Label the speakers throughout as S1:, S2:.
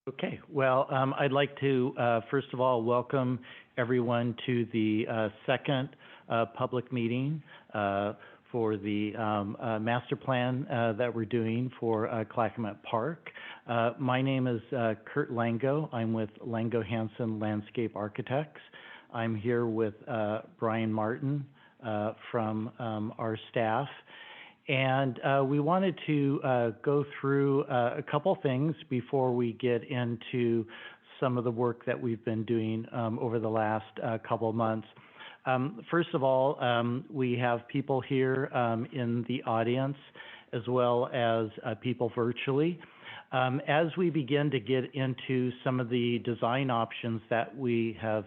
S1: Okay, well, I'd like to, first of all, welcome everyone to the second public meeting for the master plan that we're doing for Clackamette Park. My name is Kurt Lango. I'm with Lango Hansen Landscape Architects. I'm here with Brian Martin from our staff. And we wanted to go through a couple things before we get into some of the work that we've been doing over the last couple of months. First of all, we have people here in the audience as well as people virtually. As we begin to get into some of the design options that we have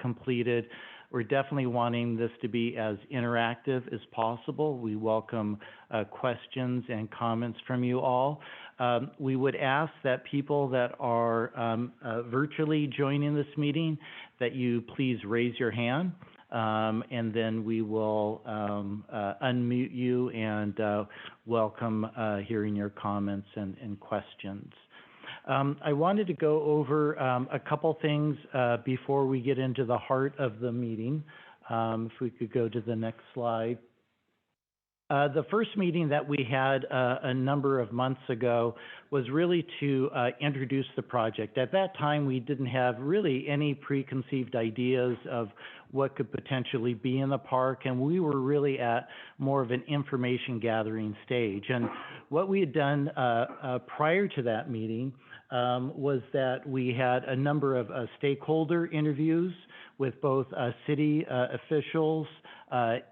S1: completed, we're definitely wanting this to be as interactive as possible. We welcome questions and comments from you all. We would ask that people that are virtually joining this meeting, that you please raise your hand, and then we will unmute you and welcome hearing your comments and questions. I wanted to go over a couple things before we get into the heart of the meeting. If we could go to the next slide. The first meeting that we had a number of months ago was really to introduce the project. At that time, we didn't have really any preconceived ideas of what could potentially be in the park, and we were really at more of an information gathering stage. And what we had done prior to that meeting was that we had a number of stakeholder interviews with both city officials,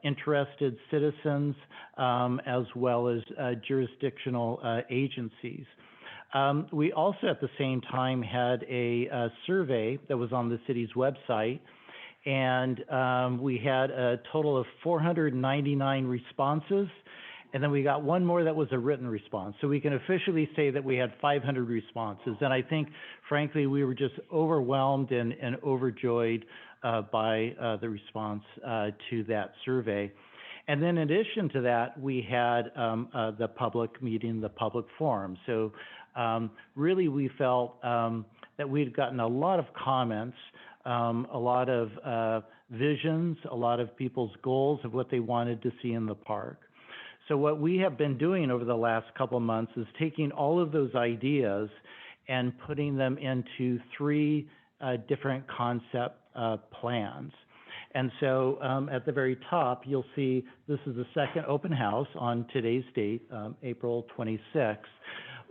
S1: interested citizens, as well as jurisdictional agencies. We also at the same time had a survey that was on the city's website, and we had a total of 499 responses. And then we got one more that was a written response. So we can officially say that we had 500 responses. And I think, frankly, we were just overwhelmed and overjoyed by the response to that survey. And then in addition to that, we had the public meeting, the public forum. So really we felt that we'd gotten a lot of comments, a lot of visions, a lot of people's goals of what they wanted to see in the park. So what we have been doing over the last couple of months is taking all of those ideas and putting them into three different concept plans. And so at the very top, you'll see this is the second open house on today's date, April 26th.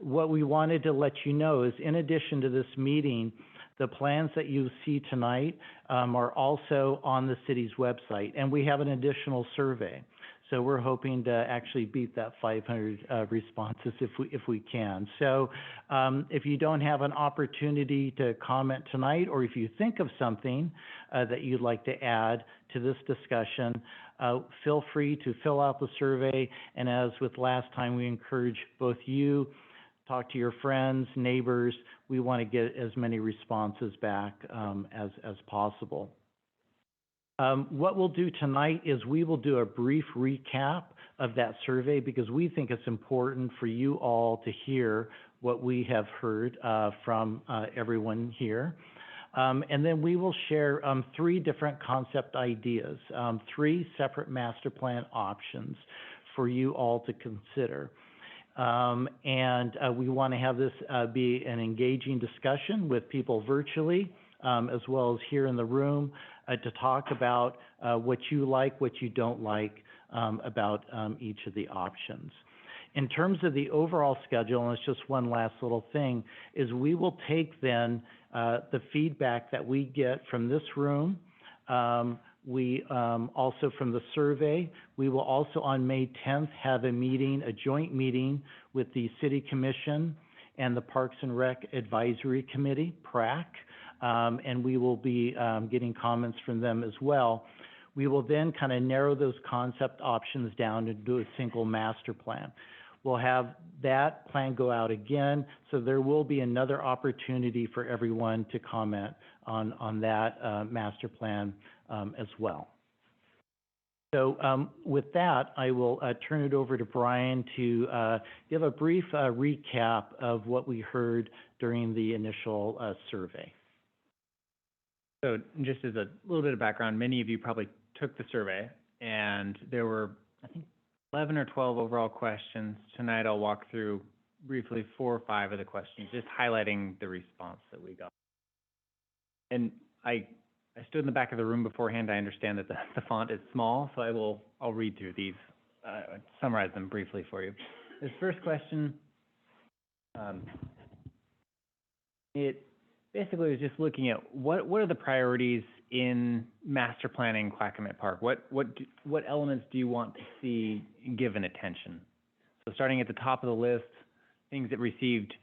S1: What we wanted to let you know is, in addition to this meeting, the plans that you see tonight are also on the city's website, and we have an additional survey. So we're hoping to actually beat that 500 responses if we can. So if you don't have an opportunity to comment tonight, or if you think of something that you'd like to add to this discussion, feel free to fill out the survey. And as with last time, we encourage both you, talk to your friends, neighbors. We want to get as many responses back as possible. What we'll do tonight is we will do a brief recap of that survey because we think it's important for you all to hear what we have heard from everyone here. And then we will share three different concept ideas, three separate master plan options for you all to consider. And we want to have this be an engaging discussion with people virtually, as well as here in the room, to talk about what you like, what you don't like about each of the options. In terms of the overall schedule, and it's just one last little thing, is we will take then the feedback that we get from this room, we also from the survey. We will also on May 10th have a meeting, a joint meeting with the City Commission and the Parks and Rec Advisory Committee, PRAC. And we will be getting comments from them as well. We will then kind of narrow those concept options down and do a single master plan. We'll have that plan go out again, so there will be another opportunity for everyone to comment on that master plan as well. So with that, I will turn it over to Brian to give a brief recap of what we heard during the initial survey.
S2: So just as a little bit of background, many of you probably took the survey, and there were, I think, 11 or 12 overall questions. Tonight I'll walk through briefly 4 or 5 of the questions, just highlighting the response that we got. And I stood in the back of the room beforehand. I understand that the font is small, so I'll read through these, summarize them briefly for you. This first question, it basically was just looking at what are the priorities in master planning Clackamette Park? What elements do you want to see given attention? So starting at the top of the list, things that received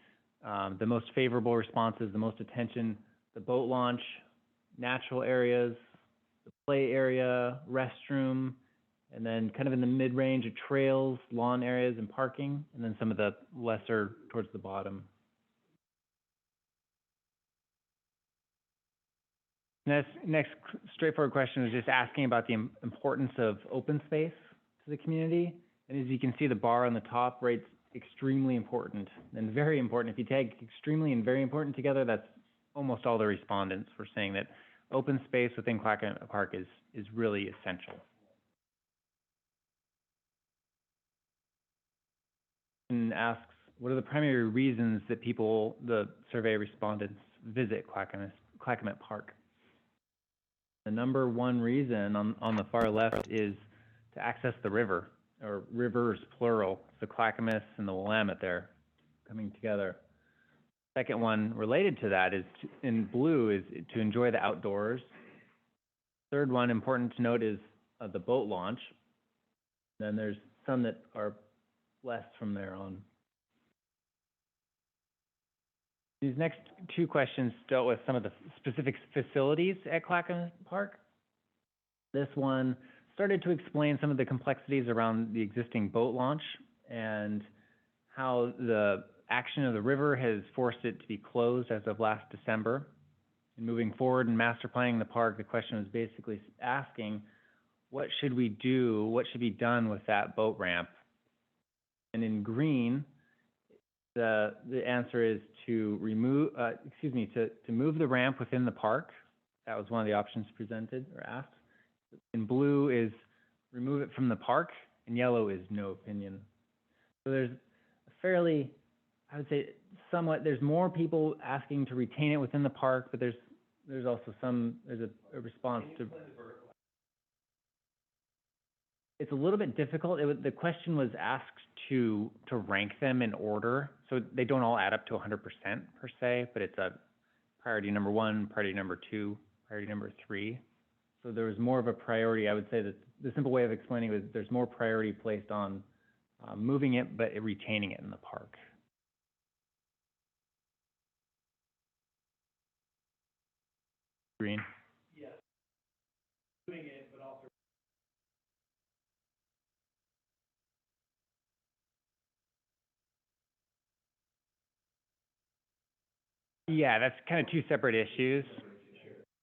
S2: the most favorable responses, the most attention: the boat launch, natural areas, the play area, restroom, and then kind of in the mid-range of trails, lawn areas, and parking, and then some of the lesser towards the bottom. Next straightforward question is just asking about the importance of open space to the community. And as you can see, the bar on the top rates extremely important and very important. If you take extremely and very important together, that's almost all the respondents were saying that open space within Clackamette Park is really essential. And asks, what are the primary reasons that the survey respondents, visit Clackamette Park? The number one reason on the far left is to access the river, or rivers plural, the Clackamas and the Willamette there coming together. Second one related to that is in blue is to enjoy the outdoors. Third one, important to note, is the boat launch. Then there's some that are less from there on. These next 2 questions dealt with some of the specific facilities at Clackamette Park. This one started to explain some of the complexities around the existing boat launch and how the action of the river has forced it to be closed as of last December. And moving forward in master planning the park, the question was basically asking, what should we do, what should be done with that boat ramp? And in green, the answer is to remove, to move the ramp within the park. That was one of the options presented or asked. In blue is remove it from the park, and yellow is no opinion. So there's a fairly, I would say, somewhat, there's more people asking to retain it within the park, but there's also there's a response to. It's a little bit difficult. The question was asked to rank them in order, so they don't all add up to 100% per se, but it's a priority number 1, priority number 2, priority number 3. So there was more of a priority. I would say that the simple way of explaining it is there's more priority placed on moving it, but retaining it in the park. Green. Yes. Moving it, but also. Yeah, that's kind of 2 separate issues.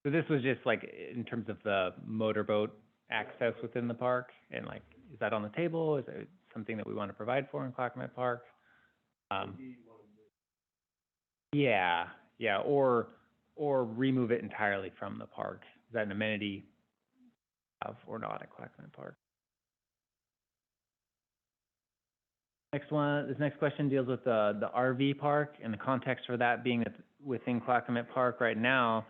S2: So this was just like in terms of the motorboat access within the park, and like, is that on the table? Is it something that we want to provide for in Clackamette Park? Yeah, or remove it entirely from the park. Is that an amenity or not at Clackamette Park? This next question deals with the RV park, and the context for that being that within Clackamette Park right now,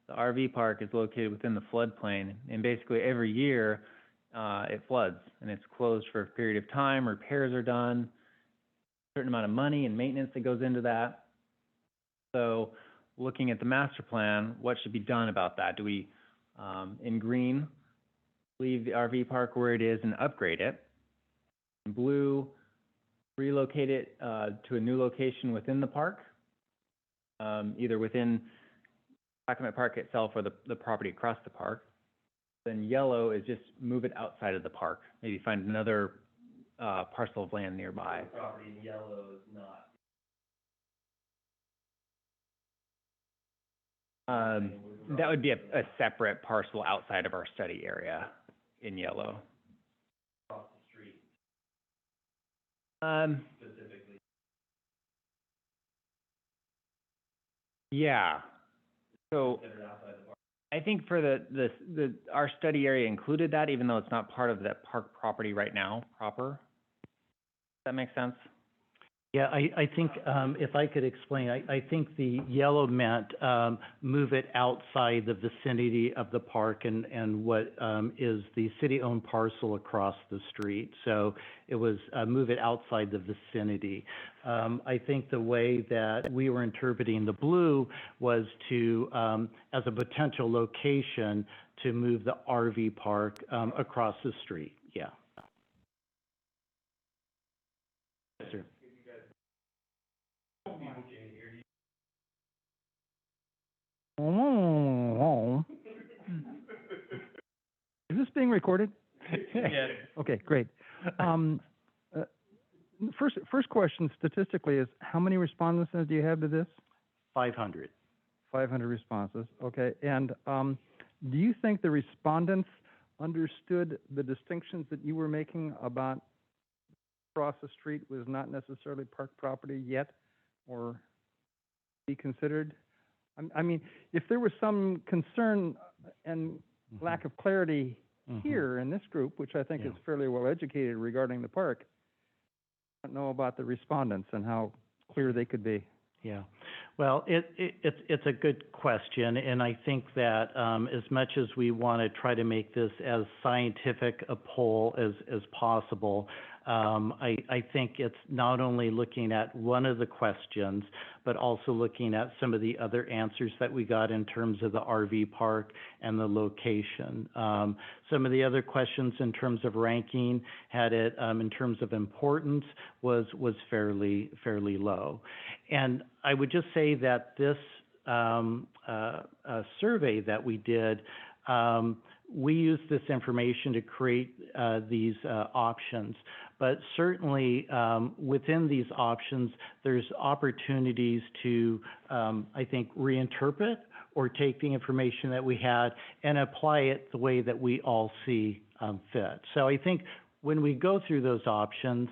S2: the RV park is located within the floodplain, and basically every year it floods, and it's closed for a period of time. Repairs are done, a certain amount of money and maintenance that goes into that. So looking at the master plan, what should be done about that? Do we, in green, leave the RV park where it is and upgrade it? In blue, relocate it to a new location within the park, either within Clackamette Park itself or the property across the park. Then yellow is just move it outside of the park. Maybe find another parcel of land nearby. The property in yellow is not. That would be a separate parcel outside of our study area in yellow. Yeah. So I think for our study area included that, even though it's not part of that park property right now, proper. Does that make sense?
S1: Yeah, I think, if I could explain, I think the yellow meant, move it outside the vicinity of the park and what, is the city-owned parcel across the street. So it was, move it outside the vicinity. I think the way that we were interpreting the blue was to, as a potential location to move the RV park, across the street, yeah. Yes, sir.
S3: Is this being recorded?
S2: Yes.
S3: Okay, great. First question statistically is, how many respondents do you have to this?
S1: 500.
S3: 500 responses, okay. And do you think the respondents understood the distinctions that you were making about across the street was not necessarily park property yet, or be considered? I mean, if there was some concern and lack of clarity here in this group, which I think is fairly well educated regarding the park, I don't know about the respondents and how clear they could be.
S1: Yeah, well, it's a good question, and I think that as much as we want to try to make this as scientific a poll as possible, I think it's not only looking at one of the questions, but also looking at some of the other answers that we got in terms of the RV park and the location. Some of the other questions in terms of ranking had it, in terms of importance, was fairly low. And I would just say that this survey that we did, we used this information to create these options. But certainly within these options, there's opportunities to, I think, reinterpret or take the information that we had and apply it the way that we all see fit. So I think when we go through those options,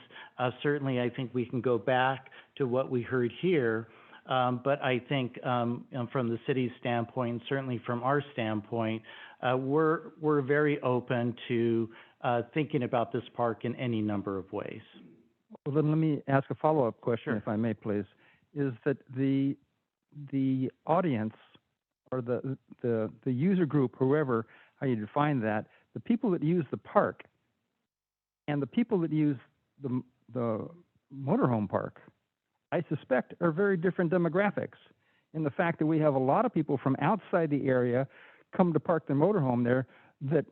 S1: certainly I think we can go back to what we heard here. But I think from the city's standpoint, certainly from our standpoint, we're very open to thinking about this park in any number of ways.
S3: Well, then let me ask a follow-up question,
S1: Sure.
S3: if I may, please. Is that the audience or the user group, whoever, how you define that, the people that use the park and the people that use the motorhome park, I suspect are very different demographics in the fact that we have a lot of people from outside the area come to park their motorhome there that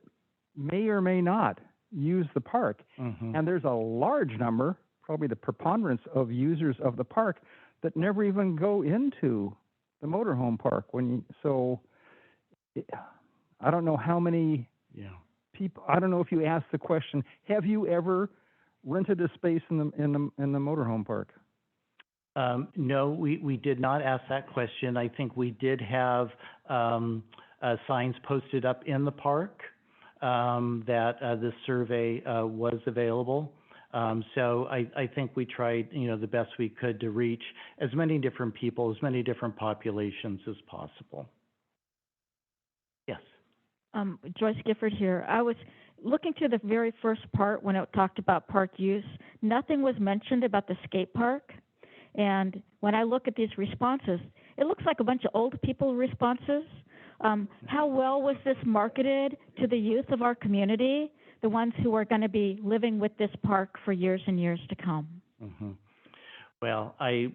S3: may or may not use the park. And there's a large number, probably the preponderance of users of the park that never even go into the motorhome park. So I don't know how many people, I don't know if you asked the question, have you ever rented a space in the motorhome park?
S1: No, we did not ask that question. I think we did have signs posted up in the park that this survey was available. So I think we tried, the best we could to reach as many different people, as many different populations as possible. Yes.
S4: Joyce Gifford here. I was looking through the very first part when it talked about park use. Nothing was mentioned about the skate park. And when I look at these responses, it looks like a bunch of old people responses. How well was this marketed to the youth of our community, the ones who are going to be living with this park for years and years to come?
S1: Well, I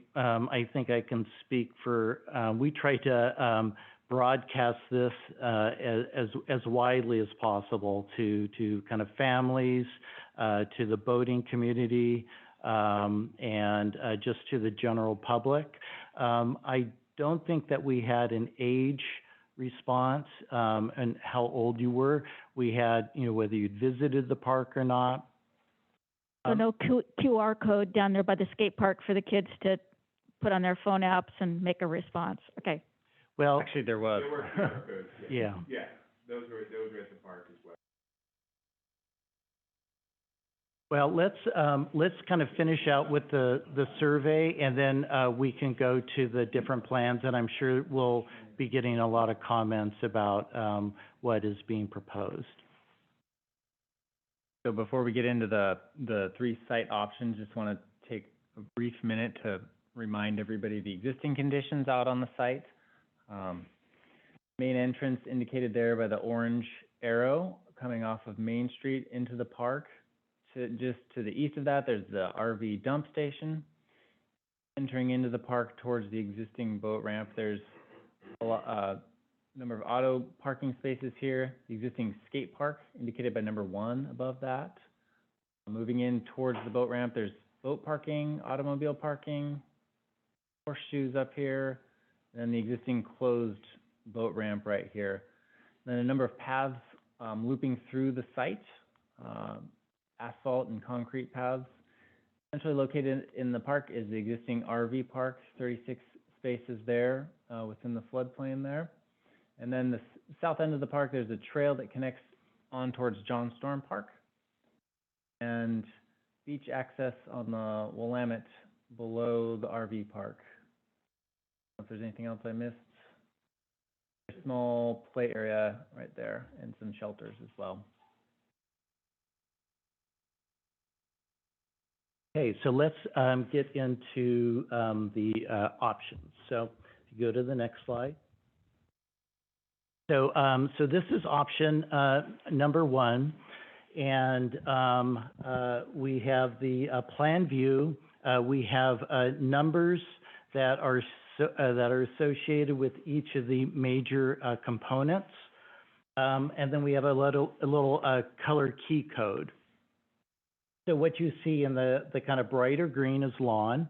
S1: think I can speak for, we try to broadcast this as widely as possible to kind of families, to the boating community, and just to the general public. I don't think that we had an age response and how old you were. We had, whether you'd visited the park or not.
S4: So no QR code down there by the skate park for the kids to put on their phone apps and make a response. Okay.
S1: Well,
S2: Actually, there was.
S5: There were QR codes,
S1: yeah.
S5: Yeah, those were at the park as well.
S1: Well, let's kind of finish out with the survey, and then we can go to the different plans, and I'm sure we'll be getting a lot of comments about what is being proposed.
S2: So before we get into the three site options, just want to take a brief minute to remind everybody of the existing conditions out on the site. Main entrance indicated there by the orange arrow coming off of Main Street into the park. Just to the east of that, there's the RV dump station. Entering into the park towards the existing boat ramp, there's a number of auto parking spaces here. The existing skate park indicated by number 1 above that. Moving in towards the boat ramp, there's boat parking, automobile parking, horseshoes up here, and then the existing closed boat ramp right here. Then a number of paths looping through the site, asphalt and concrete paths. Centrally located in the park is the existing RV park, 36 spaces there within the floodplain there. And then the south end of the park, there's a trail that connects on towards John Storm Park. And beach access on the Willamette below the RV park. If there's anything else I missed. A small play area right there and some shelters as well.
S1: Okay, so let's get into the options. So if you go to the next slide. So, this is option number 1, and we have the plan view. We have numbers that are associated with each of the major components, and then we have a little color key code. So what you see in the kind of brighter green is lawn.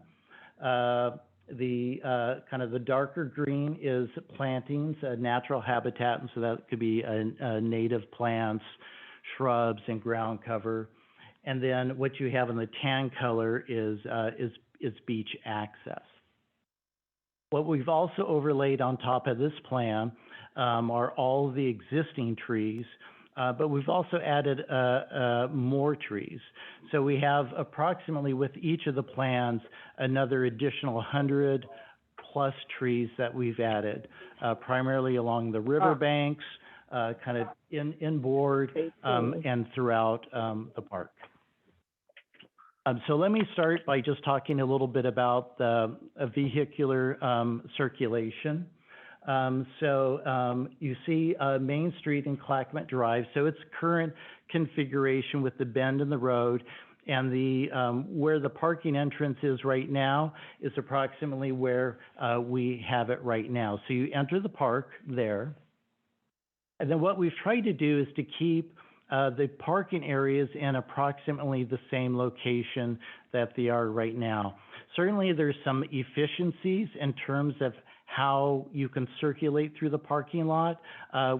S1: The kind of the darker green is plantings, natural habitat, and so that could be native plants, shrubs, and ground cover. And then what you have in the tan color is beach access. What we've also overlaid on top of this plan are all the existing trees, but we've also added more trees. So we have approximately, with each of the plans, another additional 100 plus trees that we've added, primarily along the riverbanks, kind of inboard, and throughout the park. So let me start by just talking a little bit about the vehicular circulation. You see Main Street and Clackamette Drive. So its current configuration with the bend in the road and the where the parking entrance is right now is approximately where we have it right now. So you enter the park there. And then what we've tried to do is to keep the parking areas in approximately the same location that they are right now. Certainly there's some efficiencies in terms of how you can circulate through the parking lot,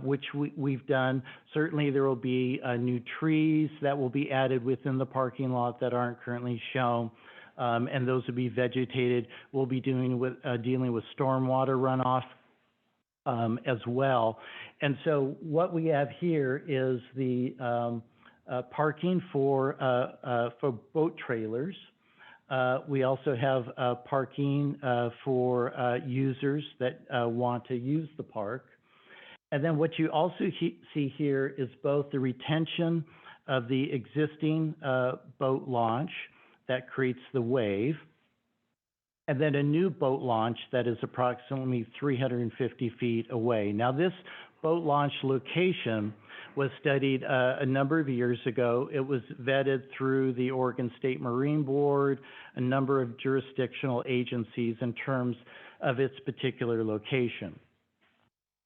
S1: which we've done. Certainly there will be new trees that will be added within the parking lot that aren't currently shown, and those will be vegetated. We'll be dealing with stormwater runoff as well. And so what we have here is the parking for boat trailers. We also have parking for users that want to use the park. And then what you also see here is both the retention of the existing boat launch that creates the wave, and then a new boat launch that is approximately 350 feet away. Now, this boat launch location was studied a number of years ago. It was vetted through the Oregon State Marine Board, a number of jurisdictional agencies in terms of its particular location.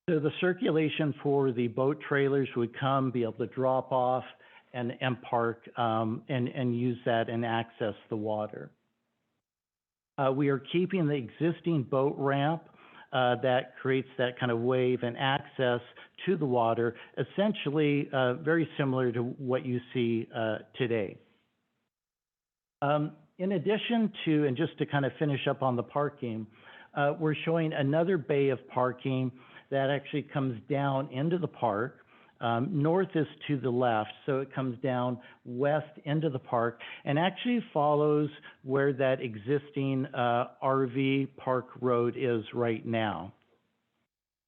S1: So the circulation for the boat trailers would come, be able to drop off and park and use that and access the water. We are keeping the existing boat ramp that creates that kind of wave and access to the water, essentially very similar to what you see today. In addition to, and just to kind of finish up on the parking, we're showing another bay of parking that actually comes down into the park. North is to the left, so it comes down west into the park and actually follows where that existing RV park road is right now.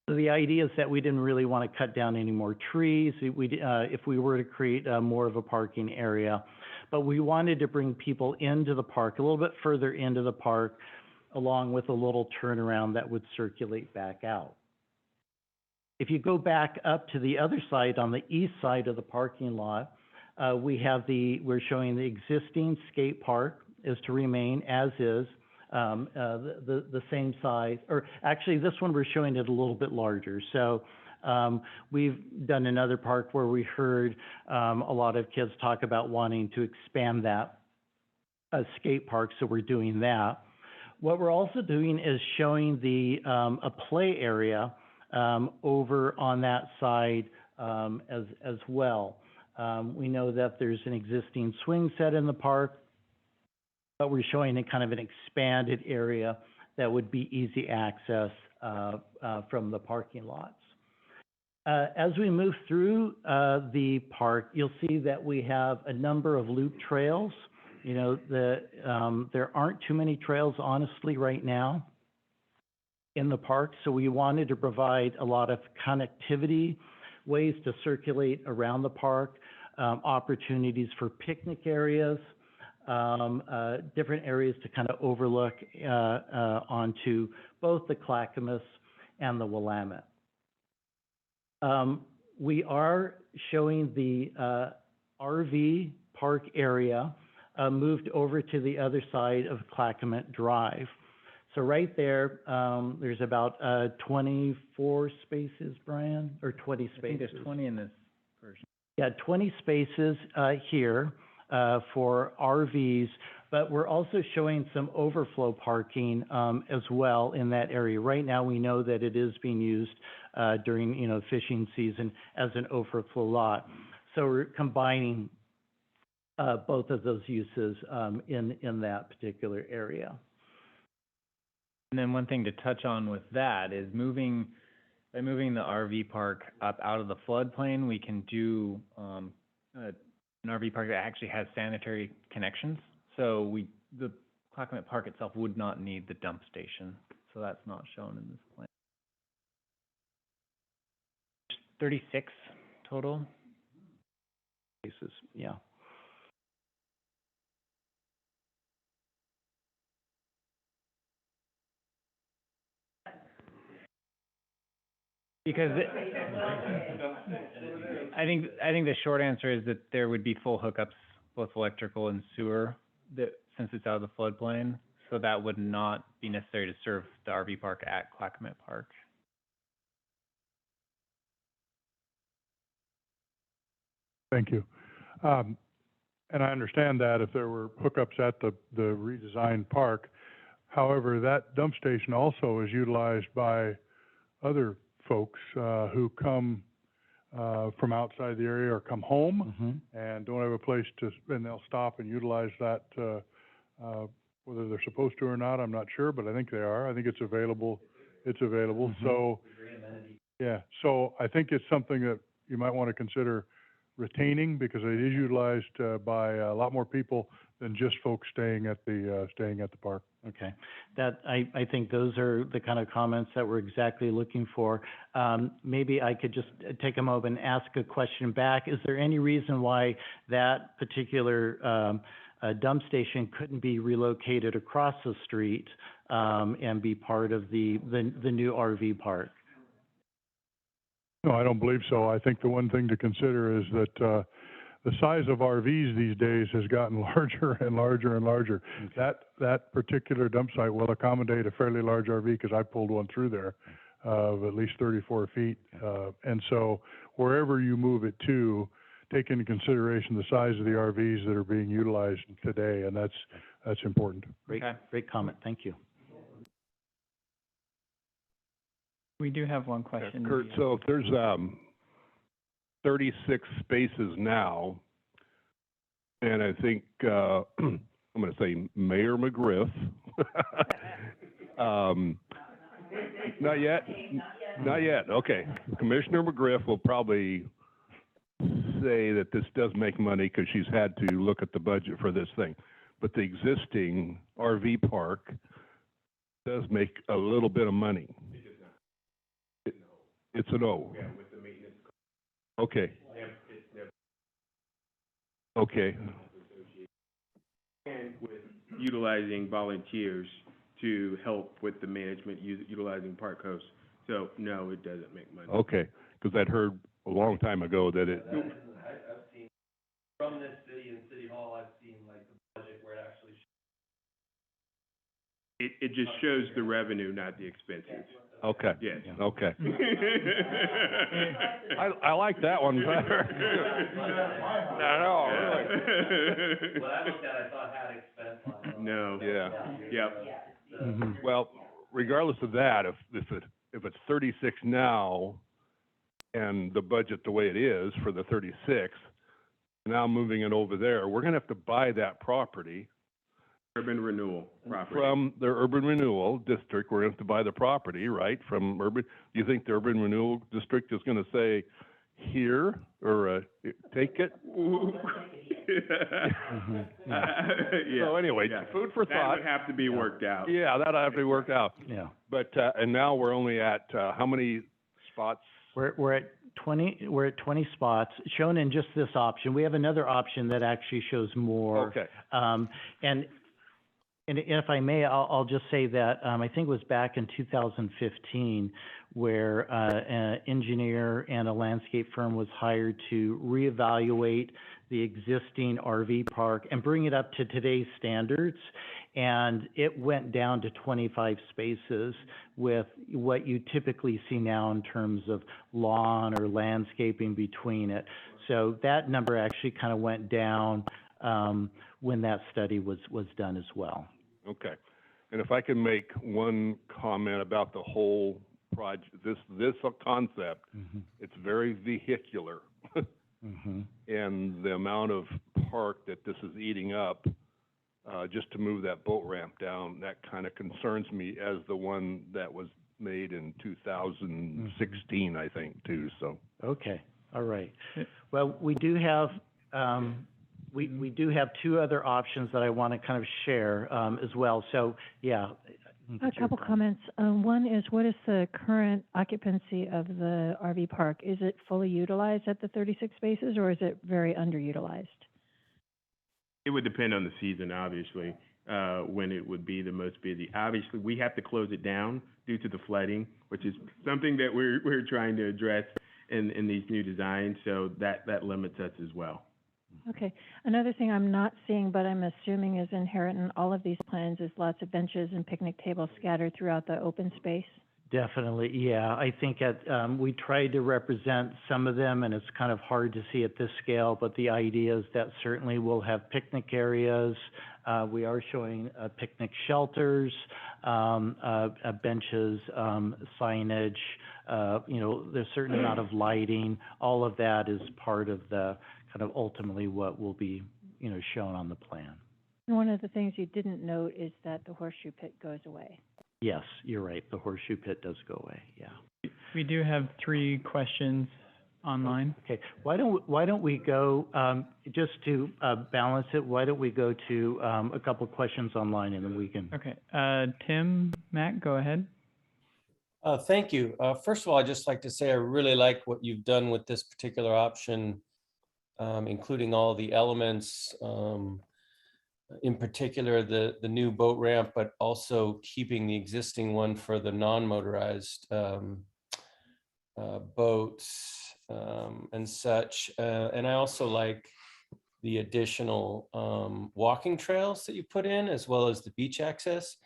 S1: So the idea is that we didn't really want to cut down any more trees if we were to create more of a parking area. But we wanted to bring people into the park, a little bit further into the park, along with a little turnaround that would circulate back out. If you go back up to the other side, on the east side of the parking lot, we're showing the existing skate park is to remain as is, the same size, or actually this one we're showing it a little bit larger. So we've done another park where we heard a lot of kids talk about wanting to expand that skate park, so we're doing that. What we're also doing is showing a play area over on that side as well. We know that there's an existing swing set in the park, but we're showing it kind of an expanded area that would be easy access from the parking lots. As we move through the park, you'll see that we have a number of loop trails. You know, there aren't too many trails, honestly, right now in the park, so we wanted to provide a lot of connectivity, ways to circulate around the park, opportunities for picnic areas, different areas to kind of overlook onto both the Clackamette and the Willamette. We are showing the RV park area moved over to the other side of Clackamette Drive. So right there, there's about 24 spaces, Brian, or 20 spaces.
S2: I think there's 20 in this version.
S1: Yeah, 20 spaces here for RVs, but we're also showing some overflow parking as well in that area. Right now, we know that it is being used during, you know, fishing season as an overflow lot. So we're combining both of those uses in that particular area.
S2: And then one thing to touch on with that is by moving the RV park up out of the floodplain, we can do an RV park that actually has sanitary connections. So the Clackamette Park itself would not need the dump station. So that's not shown in this plan. 36 total.
S1: Spaces, yeah.
S2: Because I think the short answer is that there would be full hookups, both electrical and sewer, since it's out of the floodplain. So that would not be necessary to serve the RV park at Clackamette Park.
S5: Thank you. And I understand that if there were hookups at the redesigned park. However, that dump station also is utilized by other folks who come from outside the area or come home and don't have a place to, and they'll stop and utilize that, whether they're supposed to or not, I'm not sure, but I think they are. I think it's available. It's available. So, yeah, so I think it's something that you might want to consider retaining, because it is utilized by a lot more people than just folks staying at the park.
S1: Okay, I think those are the kind of comments that we're exactly looking for. Maybe I could just take a moment and ask a question back. Is there any reason why that particular dump station couldn't be relocated across the street and be part of the new RV park?
S5: No, I don't believe so. I think the one thing to consider is that the size of RVs these days has gotten larger and larger and larger. Okay. That particular dump site will accommodate a fairly large RV, because I pulled one through there of at least 34 feet. And so wherever you move it to, take into consideration the size of the RVs that are being utilized today, and that's important.
S1: Great comment. Thank you.
S2: We do have one question.
S6: Kurt, so if there's 36 spaces now, and I think I'm going to say Mayor McGriff. Not yet. Okay. Commissioner McGriff will probably say that this does make money because she's had to look at the budget for this thing. But the existing RV park does make a little bit of money. It's a no. Yeah, with the maintenance. Okay. Okay.
S7: And with utilizing volunteers to help with the management, utilizing park hosts. So, no, it doesn't make money.
S6: Okay, because I'd heard a long time ago that it.
S8: I've seen, from this city and City Hall, I've seen like the budget where it actually.
S7: It just shows the revenue, not the expenses.
S6: Okay.
S7: Yes.
S6: Okay. I like that one better. No, really.
S8: When I looked at it, I thought it had expense line.
S7: No.
S6: Yeah.
S7: Yep.
S1: Mhm.
S6: Well, regardless of that, if it's 36 now, and the budget the way it is for the 36, now moving it over there, we're gonna have to buy that property
S7: Urban renewal property.
S6: from the urban renewal district. We're gonna have to buy the property, right, from urban. Do you think the urban renewal district is gonna say, here, or take it?
S7: Yeah.
S6: So anyway,
S7: Yeah.
S6: food for
S7: That
S6: thought.
S7: would have to be worked out.
S6: Yeah, that'll have to be worked out.
S1: Yeah.
S6: But, and now we're only at, how many spots?
S1: We're at 20 spots shown in just this option. We have another option that actually shows more.
S6: Okay.
S1: And if I may, I'll just say that, I think it was back in 2015 where, an engineer and a landscape firm was hired to reevaluate the existing RV park and bring it up to today's standards. And it went down to 25 spaces with what you typically see now in terms of lawn or landscaping between it. So that number actually kind of went down, when that study was done as well.
S6: Okay. And if I can make one comment about the whole project, this concept, it's very vehicular.
S1: Mm-hmm.
S6: And the amount of park that this is eating up, just to move that boat ramp down, that kind of concerns me as the one that was made in 2016, I think, too, so.
S1: Okay, all right. Well, we do have, we do have two other options that I want to kind of share, as well. So, yeah.
S9: A couple comments. One is, what is the current occupancy of the RV park? Is it fully utilized at the 36 spaces, or is it very underutilized?
S7: It would depend on the season, obviously, when it would be the most busy. Obviously, we have to close it down due to the flooding, which is something that we're trying to address in these new designs, so that limits us as well.
S9: Okay. Another thing I'm not seeing, but I'm assuming is inherent in all of these plans, is lots of benches and picnic tables scattered throughout the open space.
S1: Definitely, yeah. I think we tried to represent some of them, and it's kind of hard to see at this scale, but the idea is that certainly we'll have picnic areas. We are showing picnic shelters, benches, signage, there's a certain amount of lighting. All of that is part of the kind of ultimately what will be, shown on the plan.
S9: And one of the things you didn't note is that the horseshoe pit goes away.
S1: Yes, you're right. The horseshoe pit does go away, yeah.
S10: We do have 3 questions online.
S1: Okay, why don't we go, just to balance it, why don't we go to a couple questions online and then we can.
S10: Okay, Tim, Matt, go ahead.
S8: Thank you. First of all, I'd just like to say I really like what you've done with this particular option, including all the elements, in particular the new boat ramp, but also keeping the existing one for the non-motorized boats and such. And I also like the additional walking trails that you put in, as well as the beach access,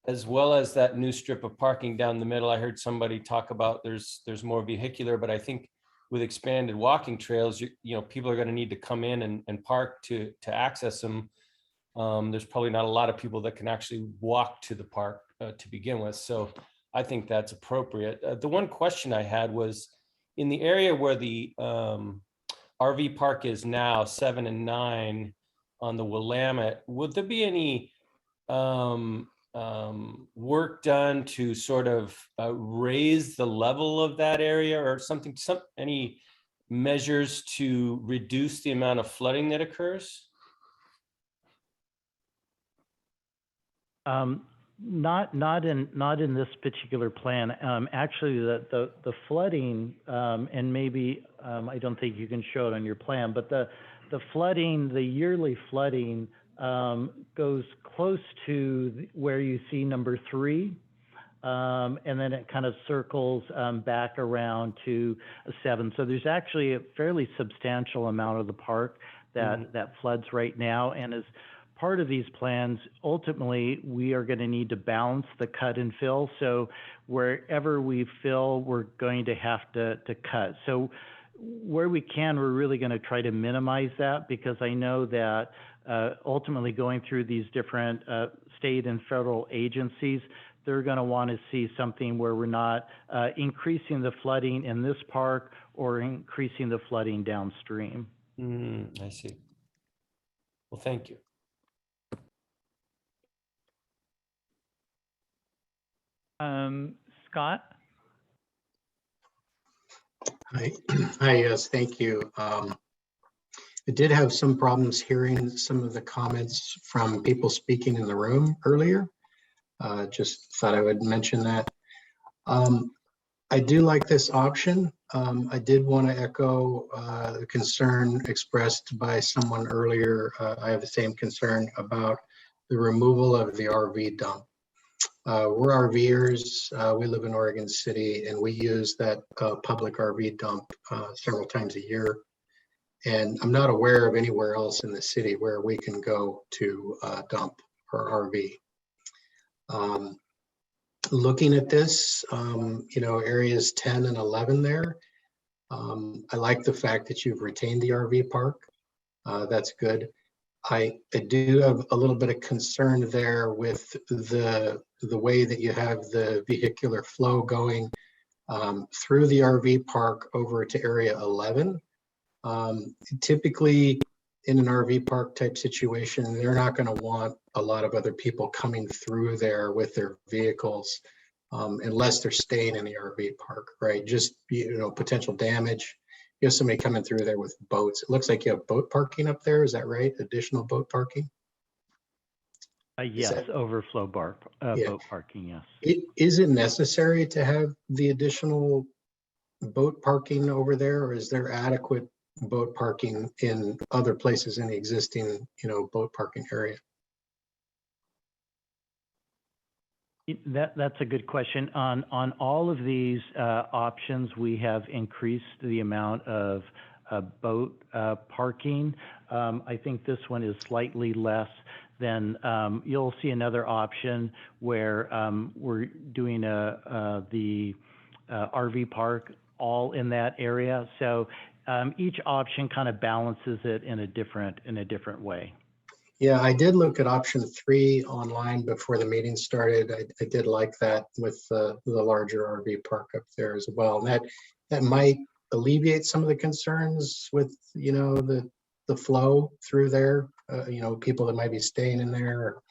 S8: as well as that new strip of parking down the middle. I heard somebody talk about there's more vehicular, but I think with expanded walking trails, people are going to need to come in and park to access them. There's probably not a lot of people that can actually walk to the park to begin with. So I think that's appropriate. The one question I had was, in the area where the RV park is now, 7 and 9 on the Willamette, would there be any work done to sort of raise the level of that area or something, any measures to reduce the amount of flooding that occurs?
S1: Not in this particular plan. Actually, the flooding, and maybe, I don't think you can show it on your plan, but the flooding, the yearly flooding, goes close to where you see number 3. And then it kind of circles, back around to 7. So there's actually a fairly substantial amount of the park that floods right now. And as part of these plans, ultimately, we are going to need to balance the cut and fill. So wherever we fill, we're going to have to cut. So where we can, we're really going to try to minimize that, because I know that ultimately going through these different state and federal agencies, they're going to want to see something where we're not increasing the flooding in this park or increasing the flooding downstream.
S8: I see. Well, thank you.
S10: Scott?
S11: Hi, yes, thank you. I did have some problems hearing some of the comments from people speaking in the room earlier. Just thought I would mention that. I do like this option. I did want to echo the concern expressed by someone earlier. I have the same concern about the removal of the RV dump. We're RVers. We live in Oregon City, and we use that public RV dump several times a year. And I'm not aware of anywhere else in the city where we can go to dump our RV. Looking at this, you know, areas 10 and 11 there, I like the fact that you've retained the RV park. That's good. I do have a little bit of concern there with the way that you have the vehicular flow going through the RV park over to area 11. Typically in an RV park type situation, they're not going to want a lot of other people coming through there with their vehicles unless they're staying in the RV park, right? Just, you know, potential damage. You have somebody coming through there with boats. It looks like you have boat parking up there. Is that right? Additional boat parking?
S1: Yes, overflow boat parking, yes.
S11: Is it necessary to have the additional boat parking over there, or is there adequate boat parking in other places in the existing, you know, boat parking area?
S1: That's a good question. On all of these options, we have increased the amount of boat parking. I think this one is slightly less than, you'll see another option where we're doing the RV park all in that area. So each option kind of balances it in a different way.
S11: Yeah, I did look at option 3 online before the meeting started. I did like that with the larger RV park up there as well. And that might alleviate some of the concerns with, you know, the flow through there. You know, people that might be staying in there, or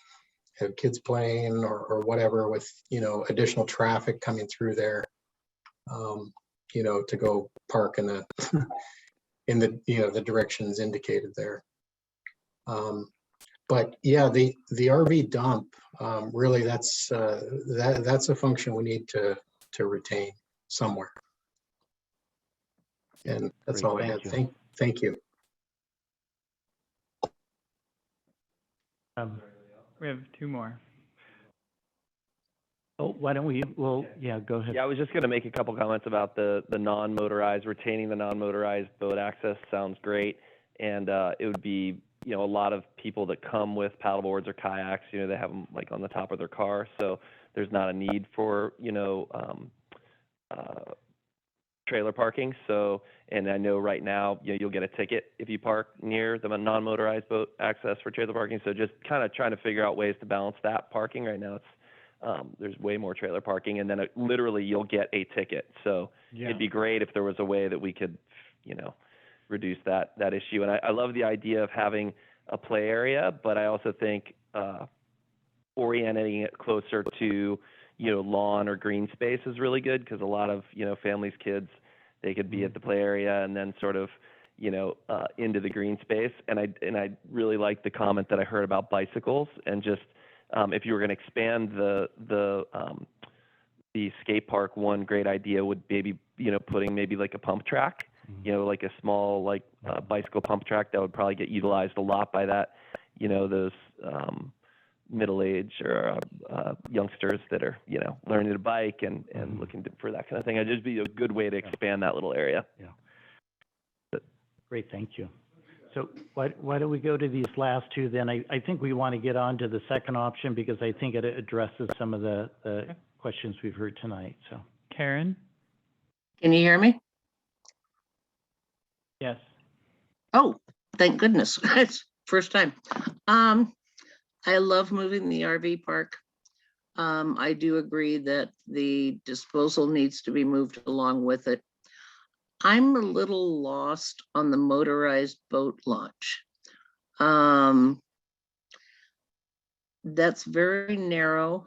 S11: have kids playing, or whatever, with, you know, additional traffic coming through there. You know, to go park in the in the, you know, the directions indicated there. But yeah, the RV dump, really, that's a function we need to retain somewhere. And that's
S1: Great,
S11: all I had. Thank you.
S10: We have 2 more.
S1: Oh, why don't we, well, yeah, go ahead.
S12: Yeah, I was just going to make a couple comments about the non-motorized, retaining the non-motorized boat access sounds great. And it would be, you know, a lot of people that come with paddleboards or kayaks, you know, they have them like on the top of their car. So there's not a need for, you know, trailer parking. So, and I know right now, you know, you'll get a ticket if you park near the non-motorized boat access for trailer parking. So just kind of trying to figure out ways to balance that parking. Right now it's, there's way more trailer parking, and then literally you'll get a ticket. So yeah, it'd be great if there was a way that we could, you know, reduce that issue. And I love the idea of having a play area, but I also think orienting it closer to, you know, lawn or green space is really good, because a lot of, you know, families, kids, They could be at the play area and then sort of, into the green space. And I really like the comment that I heard about bicycles, and just if you were going to expand the skate park, one great idea would maybe, putting maybe like a pump track, like a small bicycle pump track that would probably get utilized a lot by those middle-aged or youngsters that are, learning to bike and looking for that kind of thing. It'd just be a good way to expand that little area.
S1: Yeah. Great, thank you. So why don't we go to these last two then? I think we want to get on to the second option because I think it addresses some of the questions we've heard tonight, so.
S10: Karen?
S13: Can you hear me?
S10: Yes.
S13: Oh, thank goodness. It's first time. I love moving the RV park. I do agree that the disposal needs to be moved along with it. I'm a little lost on the motorized boat launch. That's very narrow.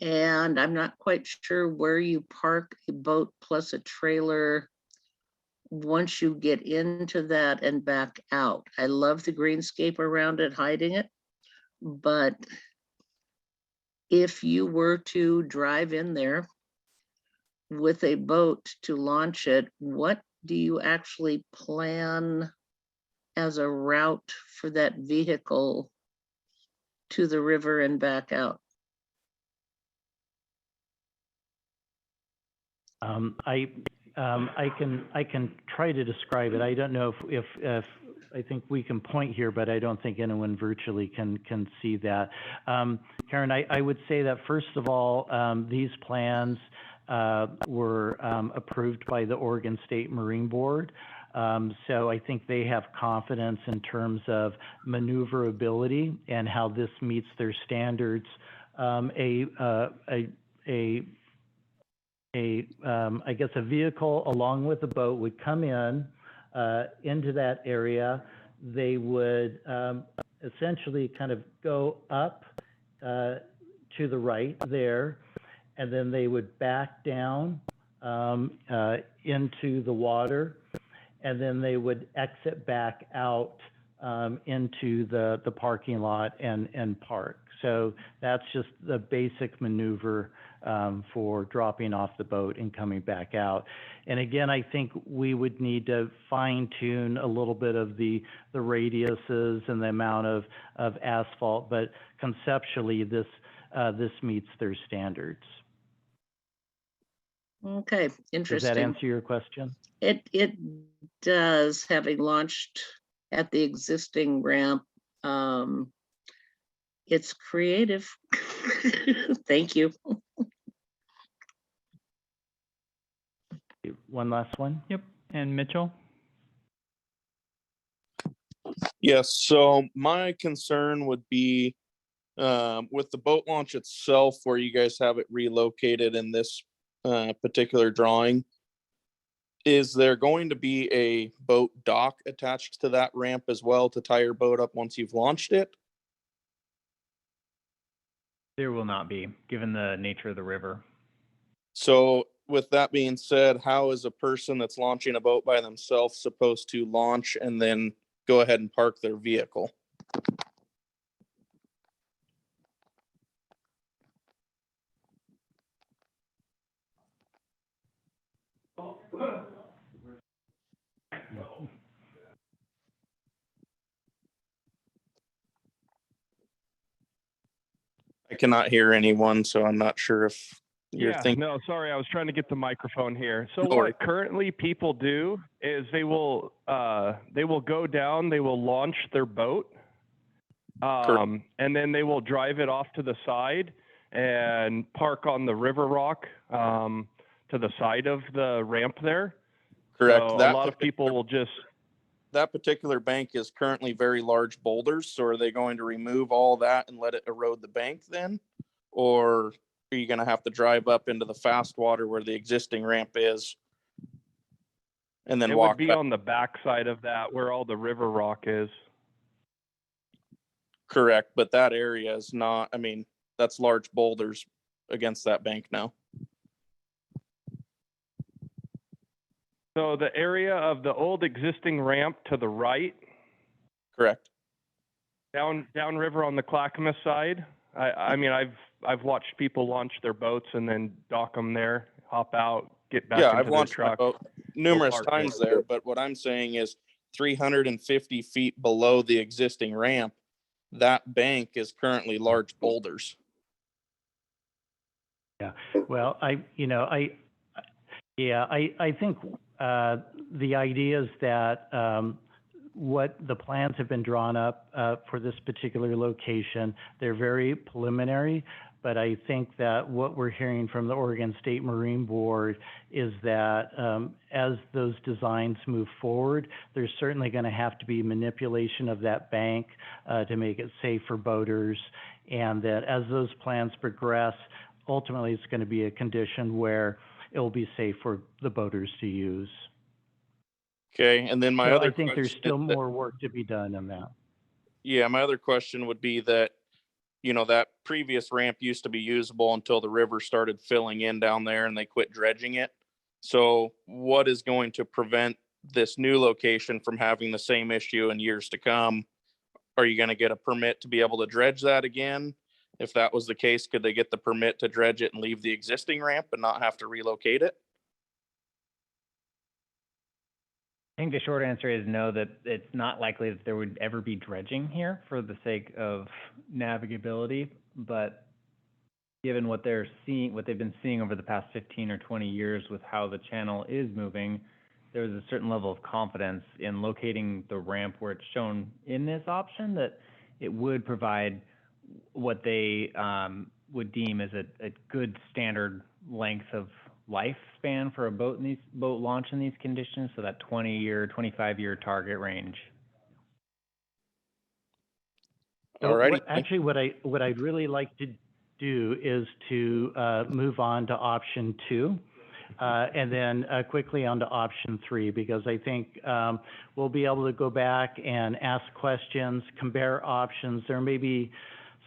S13: And I'm not quite sure where you park a boat plus a trailer once you get into that and back out. I love the greenscape around it, hiding it. But if you were to drive in there with a boat to launch it, what do you actually plan as a route for that vehicle to the river and back out?
S1: I can try to describe it. I don't know if I think we can point here, but I don't think anyone virtually can see that. Karen, I would say that first of all, these plans were approved by the Oregon State Marine Board. So I think they have confidence in terms of maneuverability and how this meets their standards. I guess a vehicle along with a boat would come in into that area. They would essentially kind of go up to the right there, and then they would back down into the water, and then they would exit back out into the parking lot and park. So that's just the basic maneuver for dropping off the boat and coming back out. And again, I think we would need to fine tune a little bit of the radiuses and the amount of asphalt, but conceptually this meets their standards.
S13: Okay, interesting.
S1: Does that answer your question?
S13: It does, having launched at the existing ramp. It's creative. Thank you.
S1: One last one?
S10: Yep. And Mitchell?
S14: Yes, so my concern would be with the boat launch itself, where you guys have it relocated in this particular drawing. Is there going to be a boat dock attached to that ramp as well to tie your boat up once you've launched it?
S2: There will not be, given the nature of the river.
S14: So with that being said, how is a person that's launching a boat by themselves supposed to launch and then go ahead and park their vehicle? I cannot hear anyone, so I'm not sure if you're thinking.
S6: No, sorry, I was trying to get the microphone here. So
S14: No worries.
S6: what currently people do is they will go down, they will launch their boat, and then they will drive it off to the side and park on the river rock to the side of the ramp there.
S14: Correct.
S6: So a lot of people will just.
S14: That particular bank is currently very large boulders, so are they going to remove all that and let it erode the bank then? Or are you going to have to drive up into the fast water where the existing ramp is and then walk
S6: It would be
S14: back?
S6: on the back side of that where all the river rock is.
S14: Correct, but that area is not, I mean, that's large boulders against that bank now.
S15: So the area of the old existing ramp to the right,
S14: Correct.
S15: downriver on the Clackamette side. I mean, I've watched people launch their boats and then dock them there, hop out, get back
S14: Yeah,
S15: into
S14: I've
S15: their
S14: launched my
S15: truck.
S14: boat numerous
S15: park
S14: times there, but what I'm saying is 350 feet below the existing ramp, that bank is currently large boulders.
S1: Yeah, well, I think the idea is that what the plans have been drawn up for this particular location, they're very preliminary, but I think that what we're hearing from the Oregon State Marine Board is that as those designs move forward, there's certainly going to have to be manipulation of that bank to make it safe for boaters, and that as those plans progress, ultimately it's going to be a condition where it will be safe for the boaters to use.
S14: Okay, and then my
S1: So
S14: other
S1: I think there's
S14: question
S1: still
S14: is that-
S1: more work to be done in that.
S14: Yeah, my other question would be that, you know, that previous ramp used to be usable until the river started filling in down there and they quit dredging it. So what is going to prevent this new location from having the same issue in years to come? Are you going to get a permit to be able to dredge that again? If that was the case, could they get the permit to dredge it and leave the existing ramp and not have to relocate it?
S2: I think the short answer is no, that it's not likely that there would ever be dredging here for the sake of navigability. But given what they're seeing, what they've been seeing over the past 15 or 20 years with how the channel is moving, there's a certain level of confidence in locating the ramp where it's shown in this option that it would provide what they would deem as a good standard length of lifespan for a boat launch in these conditions, so that 20-year, 25-year target range.
S14: Alrighty.
S1: Actually, what I'd really like to do is to move on to option 2, and then quickly on to option 3, because I think we'll be able to go back and ask questions, compare options. There may be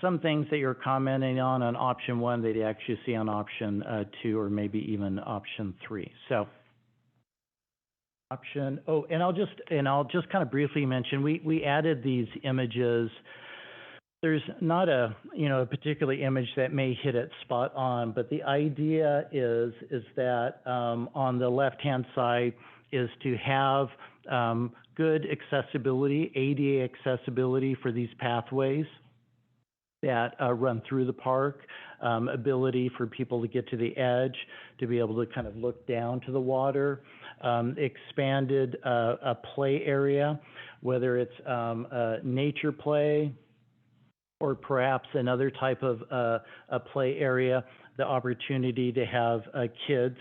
S1: some things that you're commenting on option 1 that you actually see on option 2, or maybe even option 3. So option, and I'll just kind of briefly mention, we added these images. There's not a particular image that may hit it spot on, but the idea is that on the left-hand side is to have good accessibility, ADA accessibility for these pathways that run through the park, ability for people to get to the edge, to be able to kind of look down to the water, expanded a play area, whether it's nature play or perhaps another type of a play area, the opportunity to have kids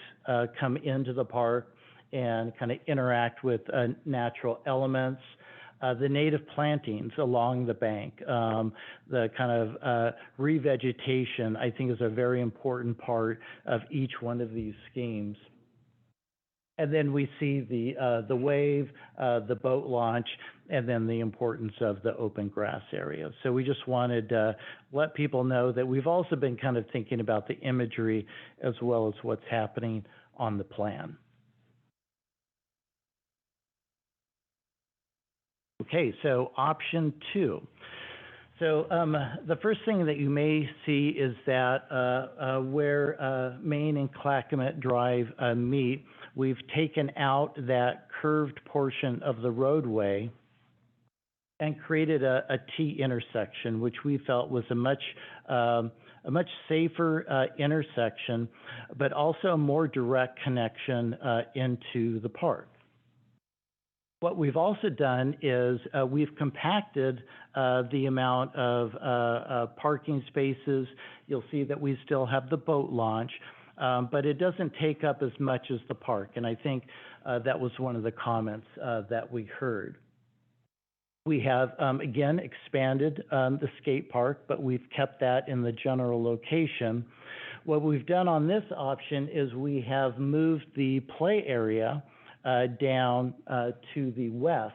S1: come into the park and kind of interact with natural elements. The native plantings along the bank, the kind of revegetation, I think is a very important part of each one of these schemes. And then we see the wave, the boat launch, and then the importance of the open grass area. So we just wanted to let people know that we've also been kind of thinking about the imagery as well as what's happening on the plan. Okay, so option 2. So the first thing that you may see is that where Main and Clackamette Drive meet, we've taken out that curved portion of the roadway and created a T intersection, which we felt was a much safer intersection, but also a more direct connection into the park. What we've also done is we've compacted the amount of parking spaces. You'll see that we still have the boat launch, but it doesn't take up as much as the park. And I think that was one of the comments that we heard. We have, again, expanded the skate park, but we've kept that in the general location. What we've done on this option is we have moved the play area down to the west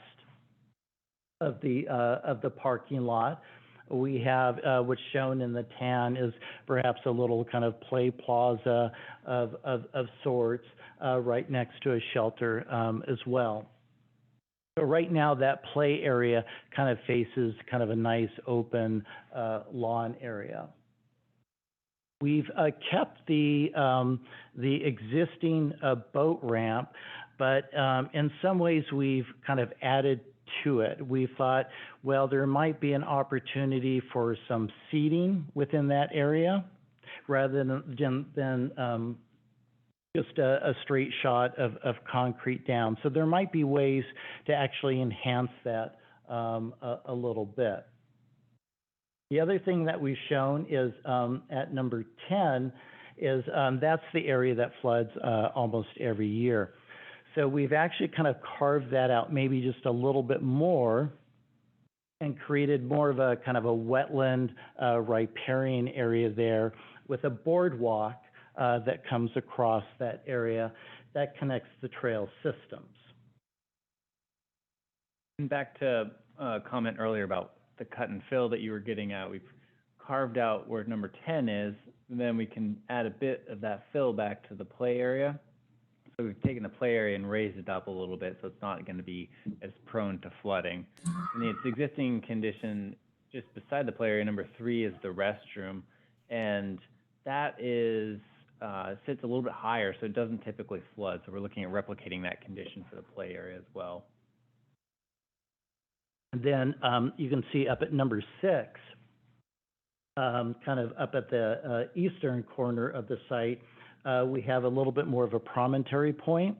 S1: of the parking lot. we have, what's shown in the tan is perhaps a little kind of play plaza of sorts, right next to a shelter, as well. So right now, that play area kind of faces kind of a nice open, lawn area. We've kept the existing boat ramp, but in some ways we've kind of added to it. We thought, well, there might be an opportunity for some seating within that area rather than just a straight shot of concrete down. So there might be ways to actually enhance that a little bit. The other thing that we've shown is at number 10 is that's the area that floods almost every year. So we've actually kind of carved that out maybe just a little bit more and created more of a kind of a wetland riparian area there with a boardwalk that comes across that area that connects the trail systems.
S2: And back to a comment earlier about the cut and fill that you were getting at, we've carved out where number 10 is, and then we can add a bit of that fill back to the play area. So we've taken the play area and raised it up a little bit, so it's not going to be as prone to flooding. And its existing condition just beside the play area, number 3, is the restroom, and that is sits a little bit higher, so it doesn't typically flood. So we're looking at replicating that condition for the play area as well.
S1: And then you can see up at number 6, kind of up at the eastern corner of the site, we have a little bit more of a promontory point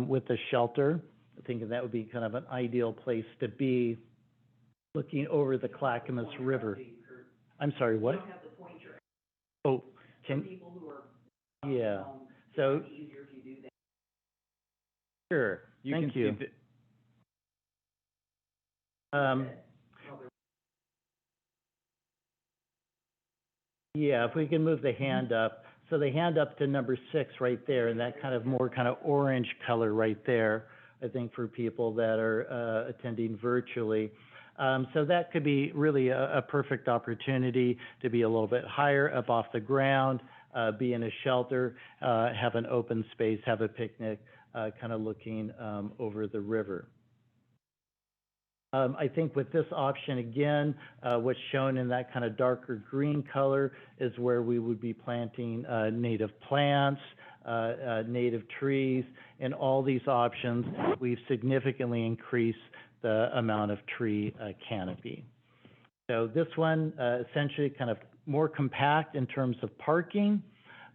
S1: with the shelter. I think that would be kind of an ideal place to be looking over the Clackamette River. I'm sorry, what? Oh, can, yeah, so. Sure, thank you. Yeah, if we can move the hand up. So the hand up to number 6 right there, and that kind of more kind of orange color right there, I think for people that are attending virtually. So that could be really a perfect opportunity to be a little bit higher up off the ground, be in a shelter, have an open space, have a picnic, kind of looking over the river. I think with this option, again, what's shown in that kind of darker green color is where we would be planting native plants, native trees. In all these options, we've significantly increased the amount of tree canopy. So this one essentially kind of more compact in terms of parking.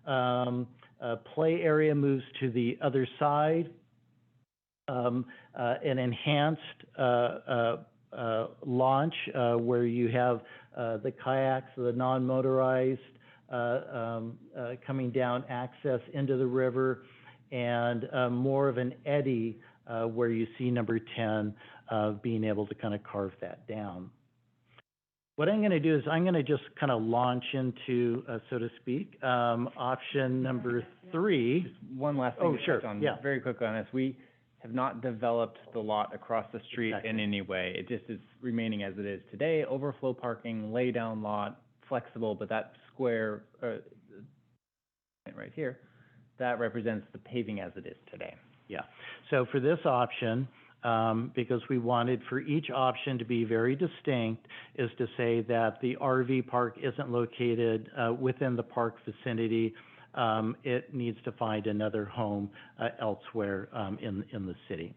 S1: Play area moves to the other side. An enhanced launch where you have the kayaks, the non-motorized coming down access into the river, and more of an eddy where you see number 10 being able to kind of carve that down. What I'm going to do is I'm going to just kind of launch into, so to speak, option number 3.
S2: Just one last thing to touch on, very quickly on this. We have not developed the lot across the street in any way. It just is remaining as it is today, overflow parking, lay down lot, flexible, but that square right here, that represents the paving as it is today.
S1: Yeah, so for this option, because we wanted for each option to be very distinct, is to say that the RV park isn't located within the park vicinity. It needs to find another home elsewhere in the city.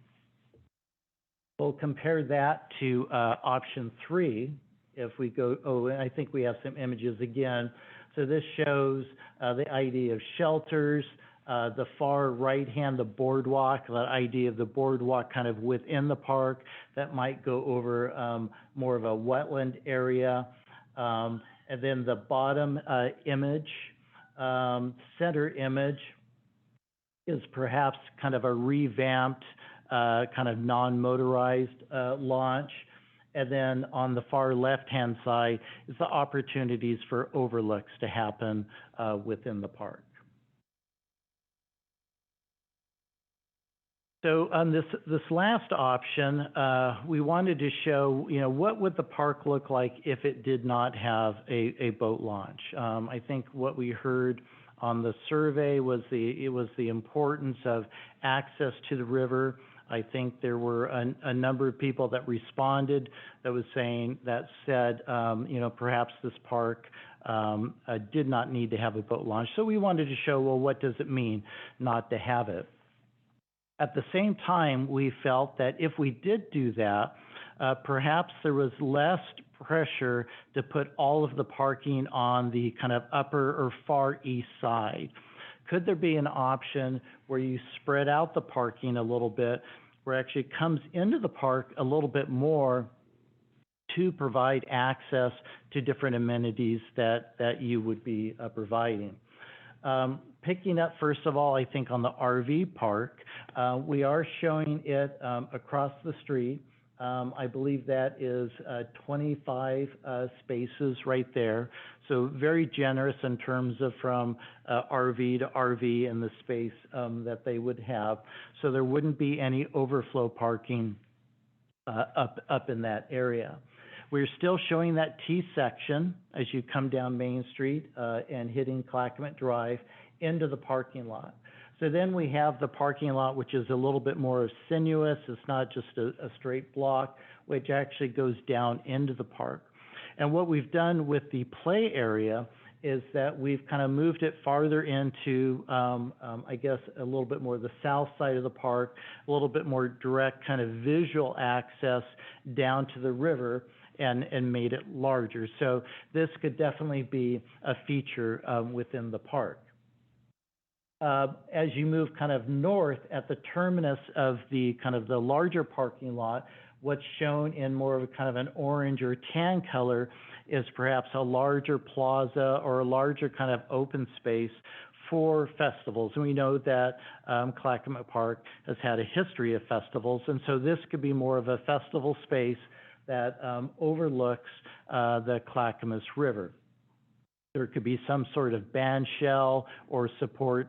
S1: We'll compare that to option 3. If we go, and I think we have some images again. So this shows the idea of shelters. The far right hand, the boardwalk, the idea of the boardwalk kind of within the park that might go over more of a wetland area. And then the bottom image, center image, is perhaps kind of a revamped kind of non-motorized launch. And then on the far left-hand side is the opportunities for overlooks to happen within the park. So on this last option, we wanted to show, what would the park look like if it did not have a boat launch? I think what we heard on the survey was the importance of access to the river. I think there were a number of people that responded that said, perhaps this park did not need to have a boat launch. So we wanted to show, well, what does it mean not to have it? At the same time, we felt that if we did do that, perhaps there was less pressure to put all of the parking on the kind of upper or far east side. Could there be an option where you spread out the parking a little bit, where it actually comes into the park a little bit more to provide access to different amenities that you would be providing? Picking up, first of all, I think on the RV park, we are showing it across the street. I believe that is 25 spaces right there. So very generous in terms of from RV to RV and the space that they would have. So there wouldn't be any overflow parking up in that area. We're still showing that T section as you come down Main Street and hitting Clackamette Drive into the parking lot. So then we have the parking lot, which is a little bit more sinuous. It's not just a straight block, which actually goes down into the park. And what we've done with the play area is that we've kind of moved it farther into, I guess, a little bit more the south side of the park, a little bit more direct kind of visual access down to the river, and made it larger. So this could definitely be a feature within the park. As you move kind of north at the terminus of the kind of the larger parking lot, what's shown in more of a kind of an orange or tan color is perhaps a larger plaza or a larger kind of open space for festivals. And we know that Clackamette Park has had a history of festivals, and so this could be more of a festival space that overlooks the Clackamas River. There could be some sort of band shell or support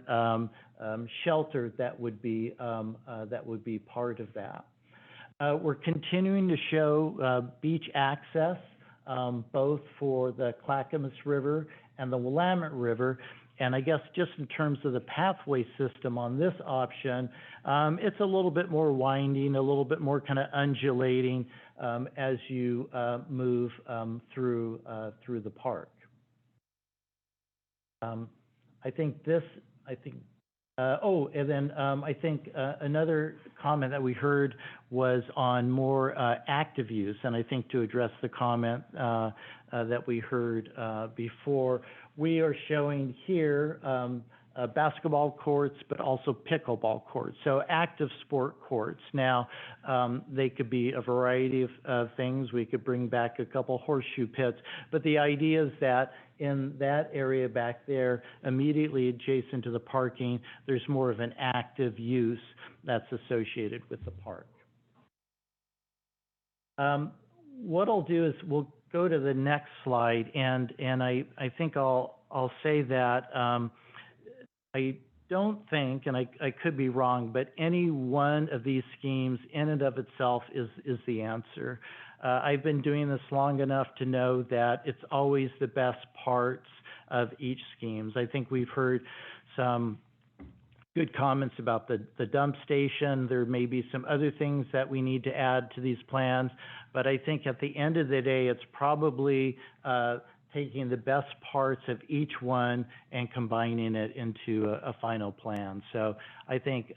S1: shelter that would be part of that. We're continuing to show beach access, both for the Clackamas River and the Willamette River. And I guess just in terms of the pathway system on this option, it's a little bit more winding, a little bit more kind of undulating as you move through the park. I think another comment that we heard was on more active use, and I think to address the comment that we heard before, we are showing here basketball courts, but also pickleball courts, so active sport courts. Now, they could be a variety of things. We could bring back a couple horseshoe pits, but the idea is that in that area back there, immediately adjacent to the parking, there's more of an active use that's associated with the park. What I'll do is we'll go to the next slide, and I think I'll say that I don't think, and I could be wrong, but any one of these schemes in and of itself is the answer. I've been doing this long enough to know that it's always the best parts of each schemes. I think we've heard some good comments about the dump station. There may be some other things that we need to add to these plans, but I think at the end of the day, it's probably taking the best parts of each one and combining it into a final plan. So I think,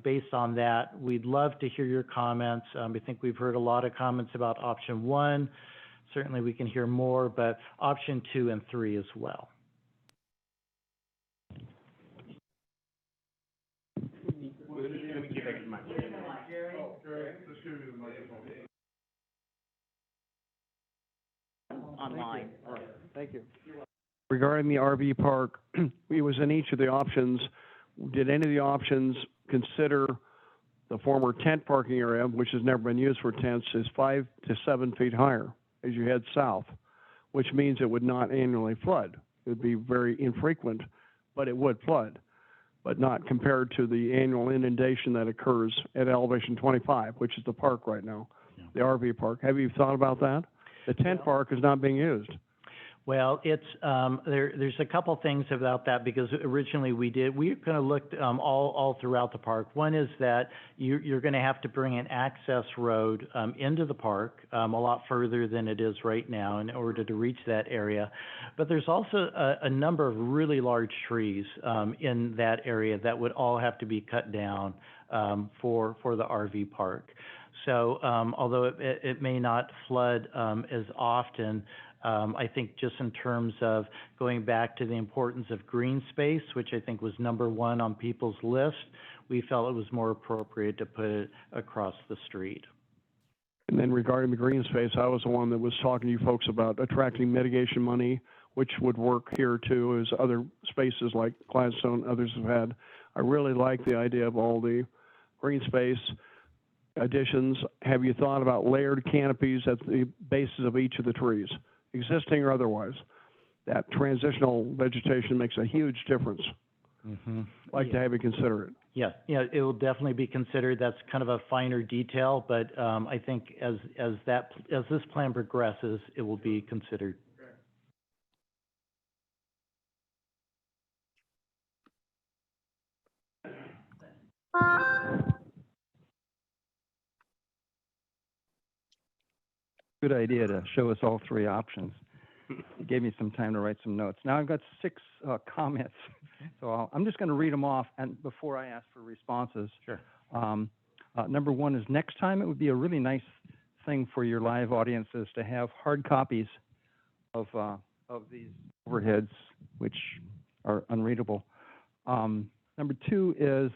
S1: based on that, we'd love to hear your comments. I think we've heard a lot of comments about option 1. Certainly we can hear more, but option 2 and 3 as well.
S16: Online.
S3: All right. Thank you. Regarding the RV park, it was in each of the options. Did any of the options consider the former tent parking area, which has never been used for tents, is 5 to 7 feet higher as you head south, which means it would not annually flood. It would be very infrequent, but it would flood.
S16: but not compared to the annual inundation that occurs at elevation 25, which is the park right now, the RV park. Have you thought about that? The tent park is not being used.
S1: Well, it's, there's a couple things about that, because originally we kind of looked, all throughout the park. One is that you're gonna have to bring an access road, into the park, a lot further than it is right now in order to reach that area. But there's also a number of really large trees, in that area that would all have to be cut down, for the RV park. So, although it may not flood, as often, I think just in terms of going back to the importance of green space, which I think was number one on people's list, we felt it was more appropriate to put it across the street.
S16: And then regarding the green space, I was the one that was talking to you folks about attracting mitigation money, which would work here too, as other spaces like Gladstone, others have had. I really like the idea of all the green space additions. Have you thought about layered canopies at the bases of each of the trees, existing or otherwise? That transitional vegetation makes a huge difference. Like to have you consider it.
S1: Yeah, it will definitely be considered. That's kind of a finer detail, but I think as this plan progresses, it will be considered.
S3: Good idea to show us all three options. It gave me some time to write some notes. Now I've got 6 comments, so I'm just going to read them off, and before I ask for responses.
S1: Sure.
S3: Number 1 is, next time it would be a really nice thing for your live audiences to have hard copies of these overheads, which are unreadable. Number 2 is,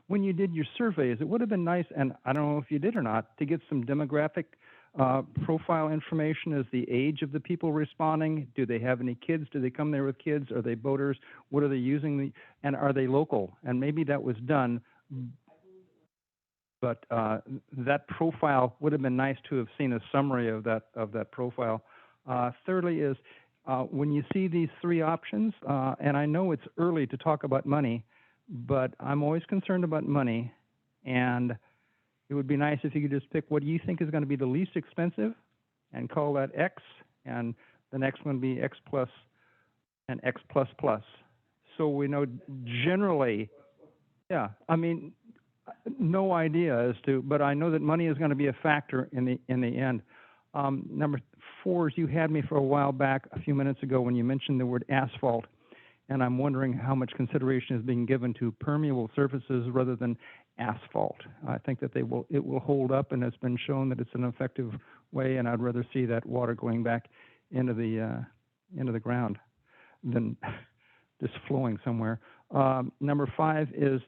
S3: when you did your surveys, it would have been nice, and I don't know if you did or not, to get some demographic profile information. Is the age of the people responding? Do they have any kids? Do they come there with kids? Are they boaters? What are they using? And are they local? And maybe that was done, but that profile would have been nice to have seen a summary of that profile. Thirdly is, when you see these 3 options, and I know it's early to talk about money, but I'm always concerned about money, and it would be nice if you could just pick what you think is going to be the least expensive and call that X, and the next one be X plus and X plus plus. So we know generally, yeah, I mean, no idea as to, but I know that money is going to be a factor in the end. Number 4 is, you had me for a while back, a few minutes ago, when you mentioned the word asphalt, and I'm wondering how much consideration is being given to permeable surfaces rather than asphalt. I think that it will hold up, and it's been shown that it's an effective way, and I'd rather see that water going back into the ground than just flowing somewhere. Number 5 is,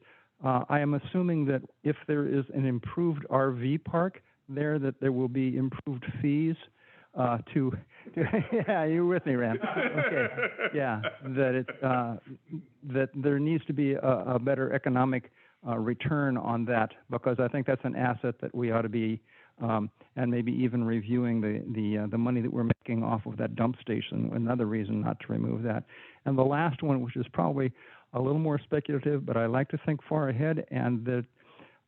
S3: I am assuming that if there is an improved RV park there, that there will be improved fees to yeah, you're with me, Ram. Okay, yeah, that there needs to be a better economic return on that, because I think that's an asset that we ought to be, and maybe even reviewing the money that we're making off of that dump station. Another reason not to remove that. And the last one, which is probably a little more speculative, but I like to think far ahead, and that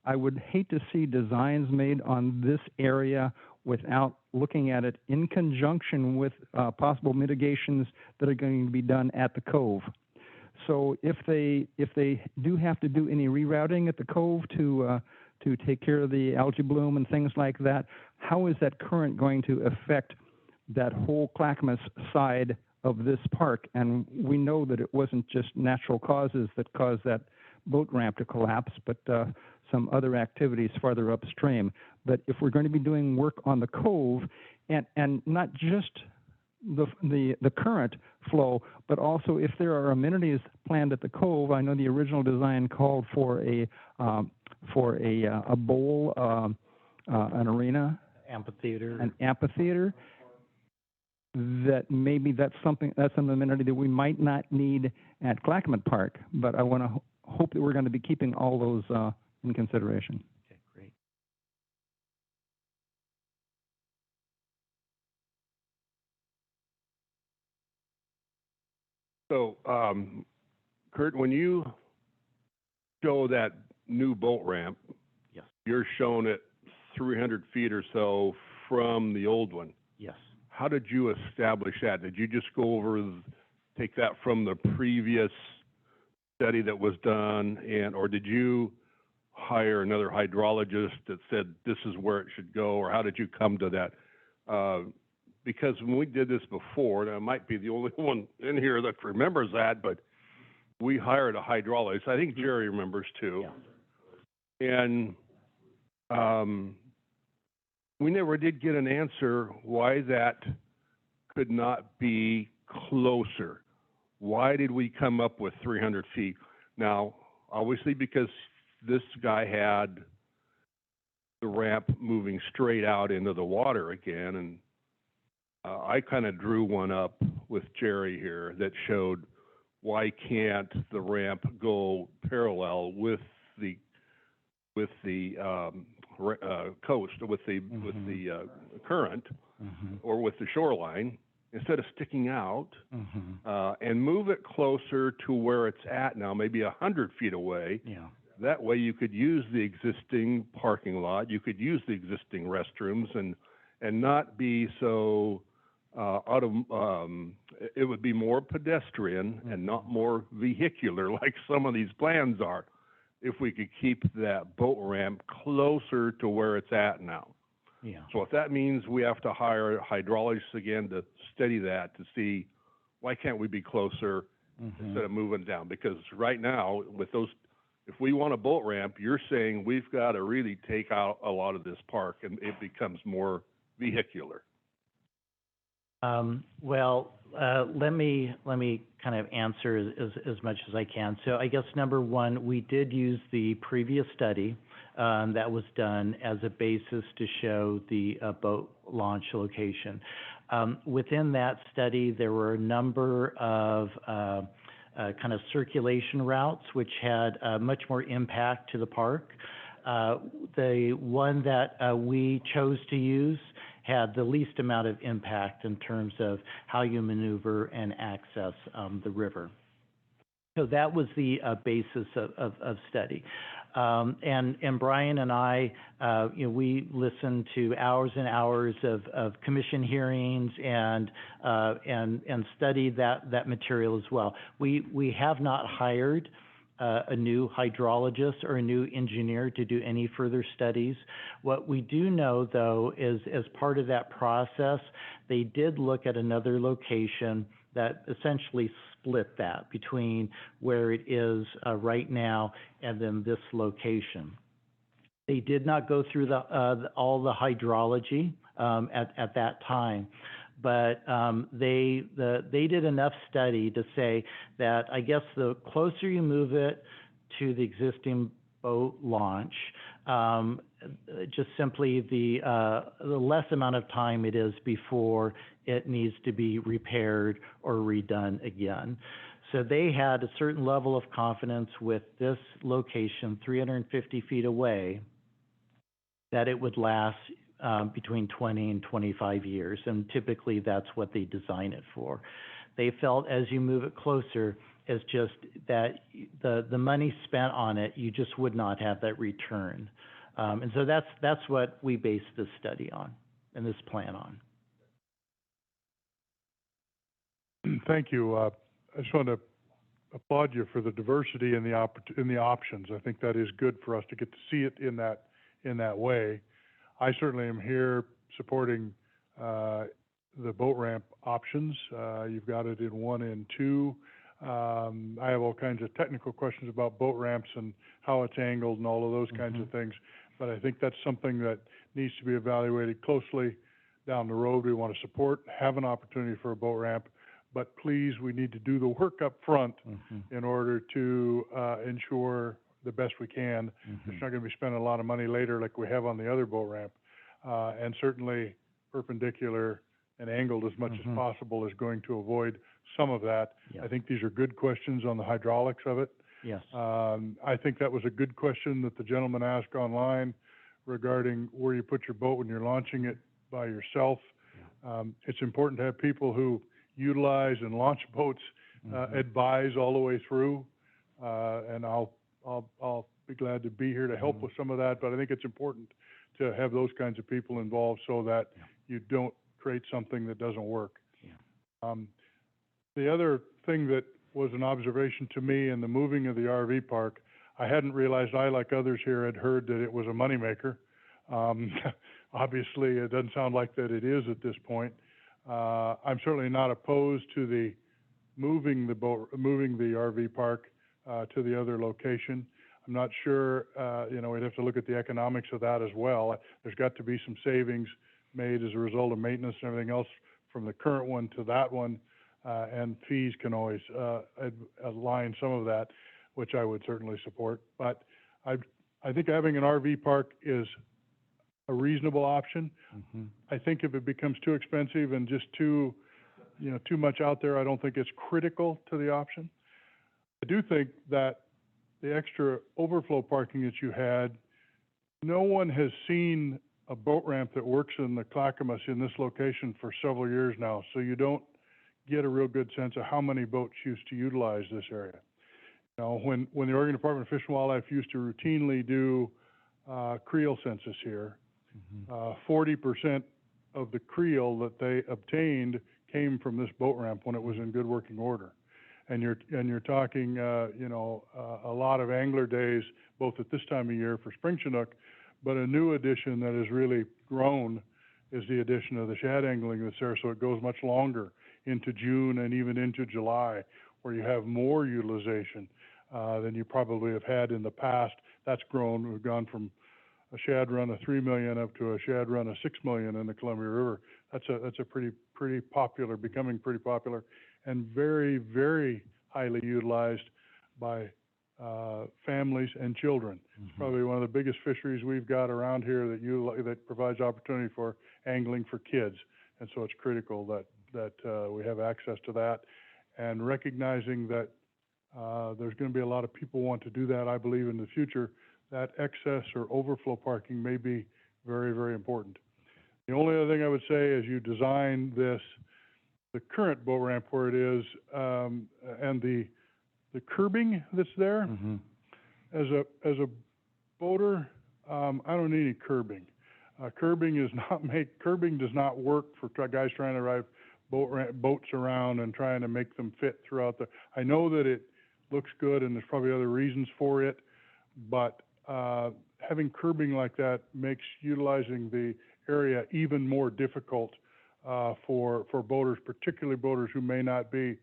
S3: I would hate to see designs made on this area without looking at it in conjunction with possible mitigations that are going to be done at the cove. So if they do have to do any rerouting at the cove to take care of the algae bloom and things like that, how is that current going to affect that whole Clackamette side of this park? And we know that it wasn't just natural causes that caused that boat ramp to collapse, but some other activities farther upstream. But if we're going to be doing work on the cove, and not just the current flow, but also if there are amenities planned at the cove. I know the original design called for a bowl, an arena, an amphitheater. That maybe that's an amenity that we might not need at Clackamette Park, but I want to hope that we're going to be keeping all those in consideration.
S1: Okay, great.
S6: So, Kurt, when you show that new boat ramp,
S1: Yes.
S6: you're showing it 300 feet or so from the old one.
S1: Yes.
S6: How did you establish that? Did you just go over, take that from the previous study that was done, or did you hire another hydrologist that said this is where it should go, or how did you come to that? Because when we did this before, and I might be the only one in here that remembers that, but we hired a hydrologist. I think Jerry remembers too.
S1: Yeah.
S6: And we never did get an answer why that could not be closer. Why did we come up with 300 feet? Now, obviously because this guy had the ramp moving straight out into the water again, and I kind of drew one up with Jerry here that showed why can't the ramp go parallel with the coast, with the current, or with the shoreline, instead of sticking out, and move it closer to where it's at now, maybe 100 feet away.
S1: Yeah.
S6: That way you could use the existing parking lot, you could use the existing restrooms, and not be so it would be more pedestrian and not more vehicular like some of these plans are, if we could keep that boat ramp closer to where it's at now.
S1: Yeah.
S6: So if that means we have to hire hydrologists again to study that, to see why can't we be closer instead of moving down? Because right now, with those, if we want a boat ramp, you're saying we've got to really take out a lot of this park and it becomes more vehicular.
S1: Let me kind of answer as much as I can. So I guess number one, we did use the previous study that was done as a basis to show the boat launch location. Within that study, there were a number of kind of circulation routes which had much more impact to the park. The one that we chose to use had the least amount of impact in terms of how you maneuver and access the river. So that was the basis of study. And Brian and I, we listened to hours and hours of commission hearings and studied that material as well. We have not hired a new hydrologist or a new engineer to do any further studies. What we do know, though, is as part of that process, they did look at another location that essentially split that between where it is right now and then this location. They did not go through all the hydrology at that time, but they did enough study to say that I guess the closer you move it to the existing boat launch, just simply the less amount of time it is before it needs to be repaired or redone again. So they had a certain level of confidence with this location, 350 feet away, that it would last between 20 and 25 years, and typically that's what they design it for. They felt as you move it closer, it's just that the money spent on it, you just would not have that return. And so that's what we based this study on and this plan on.
S5: Thank you. I just want to applaud you for the diversity in the options. I think that is good for us to get to see it in that way. I certainly am here supporting the boat ramp options. You've got it in 1 and 2. I have all kinds of technical questions about boat ramps and how it's angled and all of those kinds of things, but I think that's something that needs to be evaluated closely down the road. We want to support, have an opportunity for a boat ramp, but please, we need to do the work up front in order to ensure the best we can. It's not going to be spending a lot of money later like we have on the other boat ramp. And certainly perpendicular and angled as much as possible is going to avoid some of that. I think these are good questions on the hydraulics of it.
S1: Yes.
S5: I think that was a good question that the gentleman asked online regarding where you put your boat when you're launching it by yourself. It's important to have people who utilize and launch boats advise all the way through. And I'll I'll be glad to be here to help with some of that, but I think it's important to have those kinds of people involved so that you don't create something that doesn't work. The other thing that was an observation to me in the moving of the RV park, I hadn't realized, I, like others here, had heard that it was a moneymaker. Obviously, it doesn't sound like that it is at this point. I'm certainly not opposed to the moving the RV park to the other location. I'm not sure, we'd have to look at the economics of that as well. There's got to be some savings made as a result of maintenance and everything else from the current one to that one, and fees can always align some of that, which I would certainly support. But I think having an RV park is a reasonable option. I think if it becomes too expensive and just too much out there, I don't think it's critical to the option. I do think that the extra overflow parking that you had, no one has seen a boat ramp that works in the Clackamette in this location for several years now, so you don't get a real good sense of how many boats used to utilize this area. When the Oregon Department of Fish and Wildlife used to routinely do creel census here, 40% of the creel that they obtained came from this boat ramp when it was in good working order. And you're talking, a lot of angler days, both at this time of year for spring Chinook, but a new addition that has really grown is the addition of the shad angling that's there, so it goes much longer into June and even into July, where you have more utilization than you probably have had in the past. That's grown. We've gone from a shad run of 3 million up to a shad run of 6 million in the Columbia River. That's a pretty popular, becoming pretty popular, and very, very highly utilized by families and children. It's probably one of the biggest fisheries we've got around here that provides opportunity for angling for kids, and so it's critical that we have access to that, and recognizing that there's going to be a lot of people want to do that. I believe in the future that excess or overflow parking may be very, very important. The only other thing I would say is you design the current boat ramp where it is, and the curbing that's there. As a boater, I don't need any curbing. Curbing does not work for guys trying to ride boats around and trying to make them fit throughout I know that it looks good and there's probably other reasons for it, but having curbing like that makes utilizing the area even more difficult for boaters, particularly boaters who may not be,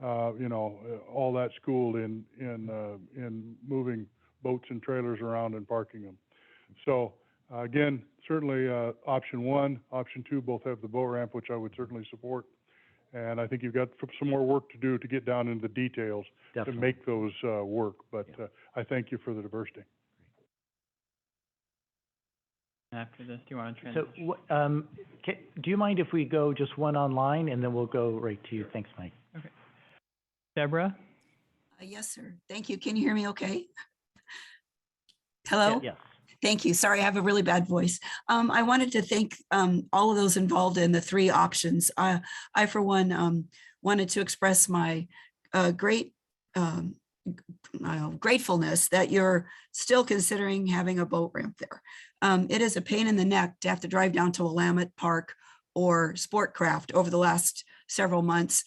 S5: all that schooled in moving boats and trailers around and parking them. So again, certainly option one, option two both have the boat ramp, which I would certainly support. And I think you've got some more work to do to get down into the details to make those work. But I thank you for the diversity.
S10: After this, do you want to transition?
S1: So, do you mind if we go just one online and then we'll go right to you? Thanks, Mike.
S10: Okay. Deborah?
S17: Yes, sir. Thank you. Can you hear me okay? Hello?
S1: Yes.
S17: Thank you. Sorry, I have a really bad voice. I wanted to thank all of those involved in the three options. I for one, wanted to express my great gratefulness that you're still considering having a boat ramp there. It is a pain in the neck to have to drive down to Willamette Park or Sportcraft over the last several months,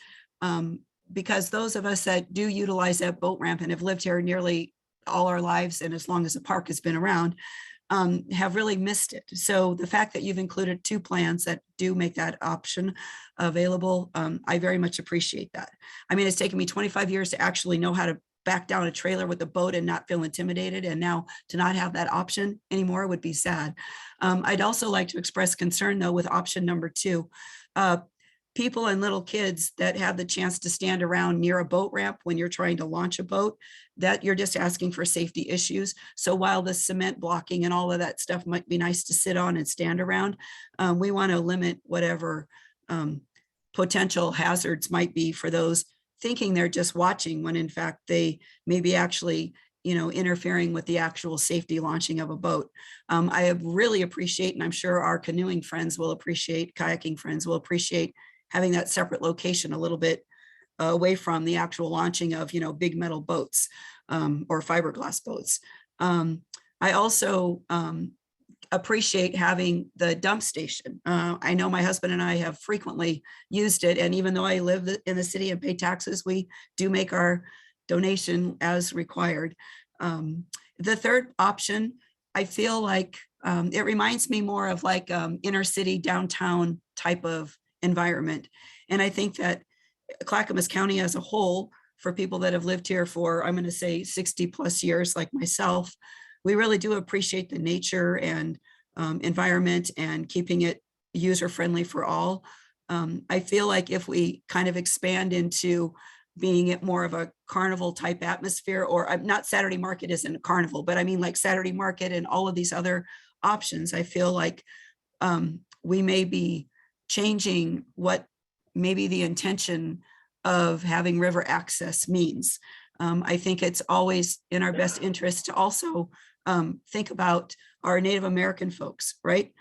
S17: because those of us that do utilize that boat ramp and have lived here nearly all our lives and as long as the park has been around, have really missed it. So the fact that you've included two plans that do make that option available, I very much appreciate that. I mean, it's taken me 25 years to actually know how to back down a trailer with a boat and not feel intimidated. And now to not have that option anymore would be sad. I'd also like to express concern though with option number two. People and little kids that have the chance to stand around near a boat ramp when you're trying to launch a boat, that you're just asking for safety issues. So while the cement blocking and all of that stuff might be nice to sit on and stand around, we want to limit whatever potential hazards might be for those thinking they're just watching when in fact they may be actually interfering with the actual safety launching of a boat. I really appreciate, and I'm sure our canoeing friends will appreciate, kayaking friends will appreciate having that separate location a little bit away from the actual launching of, big metal boats or fiberglass boats. I also appreciate having the dump station. I know my husband and I have frequently used it, and even though I live in the city and pay taxes, we do make our donation as required. The third option, I feel like it reminds me more of like inner city downtown type of environment. And I think that Clackamas County as a whole, for people that have lived here for, I'm going to say 60 plus years like myself, we really do appreciate the nature and environment and keeping it user friendly for all. I feel like if we kind of expand into being it more of a carnival type atmosphere, or not Saturday market isn't a carnival, but I mean like Saturday market and all of these other options, I feel like we may be changing what maybe the intention of having river access means. I think it's always in our best interest to also think about our Native American folks, right?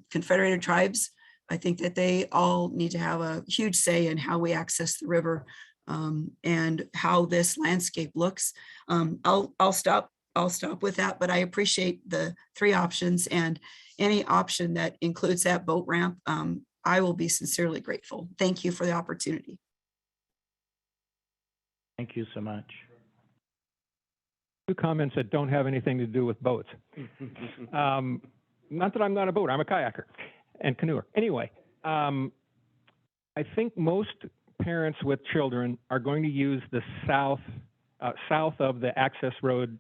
S17: Confederated tribes. I think that they all need to have a huge say in how we access the river and how this landscape looks. I'll stop with that, but I appreciate the three options, and any option that includes that boat ramp, I will be sincerely grateful. Thank you for the opportunity.
S1: Thank you so much.
S18: Two comments that don't have anything to do with boats. Not that I'm not a boater, I'm a kayaker and canoer. Anyway, I think most parents with children are going to use the south of the access road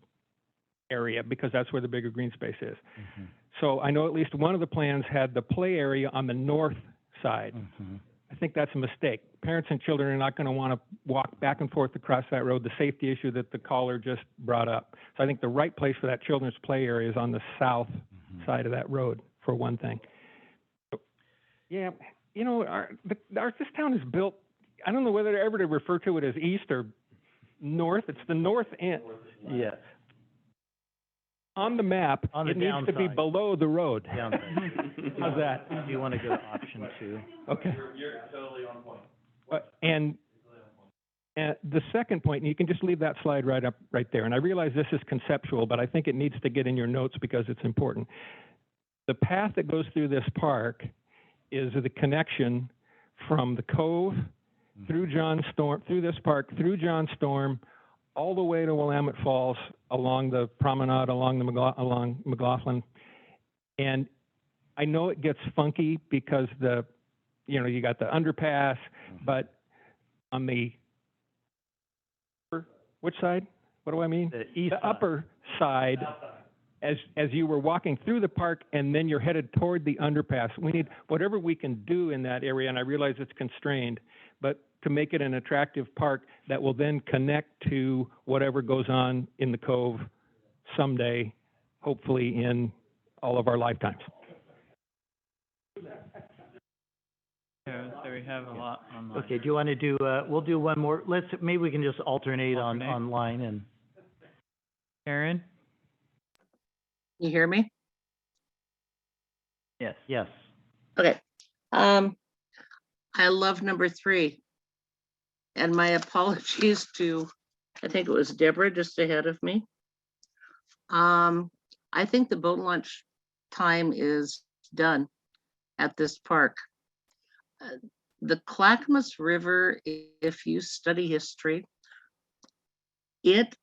S18: area because that's where the bigger green space is. Mm-hmm. So I know at least one of the plans had the play area on the north side. Mm-hmm. I think that's a mistake. Parents and children are not going to want to walk back and forth across that road, the safety issue that the caller just brought up. So I think the right place for that children's play area is on the south side of that road, for one thing. So, yeah, this town is built, I don't know whether ever to refer to it as east or north. It's the north end.
S1: Yeah.
S18: On the map,
S1: on the
S18: it needs
S1: downside.
S18: to be below the road.
S1: Downside.
S18: How's that?
S1: Do you want to go to option 2?
S18: Okay.
S19: You're totally on point.
S18: And the second point, and you can just leave that slide right there. And I realize this is conceptual, but I think it needs to get in your notes because it's important. The path that goes through this park is the connection from the Cove through John Storm, through this park, through John Storm, all the way to Willamette Falls, along the promenade, along McLaughlin. And I know it gets funky because you got the underpass, but on the which side? What do I mean? The upper side, as you were walking through the park and then you're headed toward the underpass. We need whatever we can do in that area, and I realize it's constrained, but to make it an attractive park that will then connect to whatever goes on in the Cove someday, hopefully in all of our lifetimes.
S10: Yeah, so we have a lot online.
S1: Okay, do you want to do, we'll do one more. Maybe we can just alternate. online and.
S10: Karen?
S13: You hear me?
S1: Yes. Yes.
S13: Okay. I love number 3. And my apologies to, I think it was Deborah just ahead of me. I think the boat launch time is done at this park. The Clackamas River, if you study history, it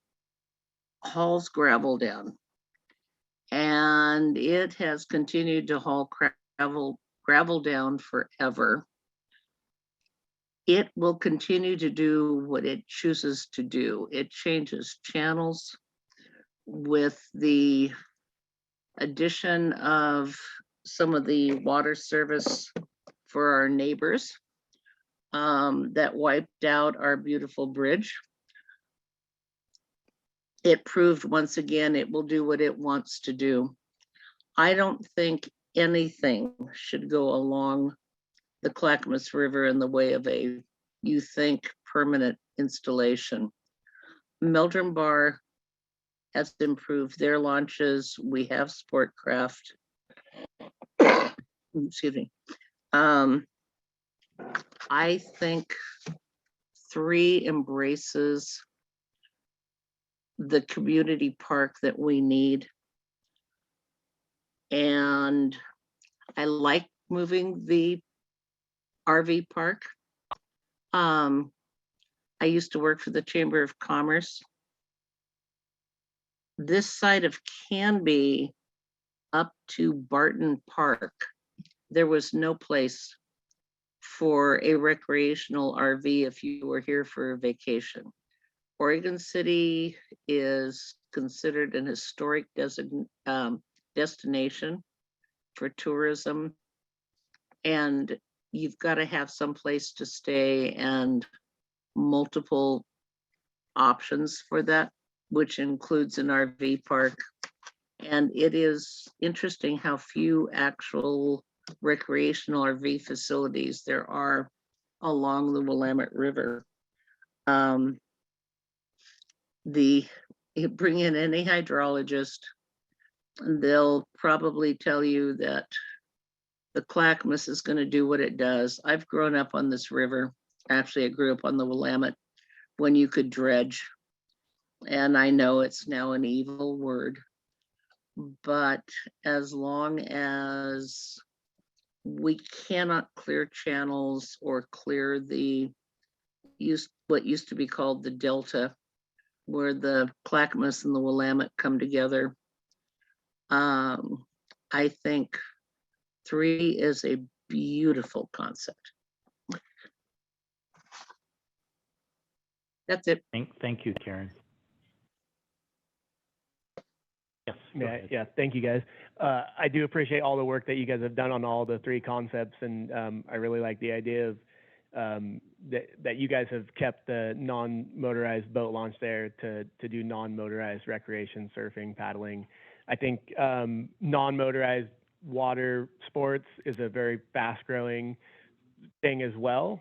S13: hauls gravel down. And it has continued to haul gravel down forever. It will continue to do what it chooses to do. It changes channels with the addition of some of the water service for our neighbors that wiped out our beautiful bridge. It proved once again it will do what it wants to do. I don't think anything should go along the Clackamas River in the way of a, you think, permanent installation. Meldrum Bar has improved their launches. We have Sportcraft. Excuse me. I think 3 embraces the community park that we need. And I like moving the RV park. I used to work for the Chamber of Commerce. This side of Canby up to Barton Park, there was no place for a recreational RV if you were here for a vacation. Oregon City is considered an historic destination for tourism, and you've got to have some place to stay and multiple options for that, which includes an RV park. And it is interesting how few actual recreational RV facilities there are along the Willamette River. You bring in any hydrologist, and they'll probably tell you that the Clackamette is going to do what it does. I've grown up on this river. Actually, I grew up on the Willamette when you could dredge. And I know it's now an evil word, but as long as we cannot clear channels or clear what used to be called the Delta, where the Clackamette and the Willamette come together, I think 3 is a beautiful concept. That's it.
S1: Thank you, Karen. Yes.
S19: Yeah, thank you guys. I do appreciate all the work that you guys have done on all the 3 concepts, and I really like the idea of that you guys have kept the non-motorized boat launch there to do non-motorized recreation, surfing, paddling. I think non-motorized water sports is a very fast-growing thing as well.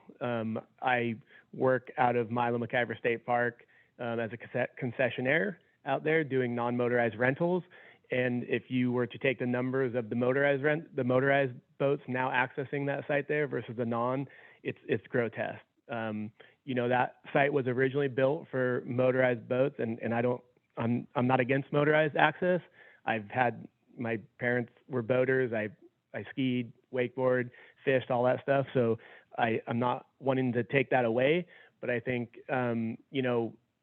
S19: I work out of Milo McIver State Park as a concessionaire out there doing non-motorized rentals. And if you were to take the numbers of the motorized boats now accessing that site there versus the non, it's grotesque. That site was originally built for motorized boats, and I'm not against motorized access. My parents were boaters. I skied, wakeboard, fished, all that stuff. So I'm not wanting to take that away, but I think,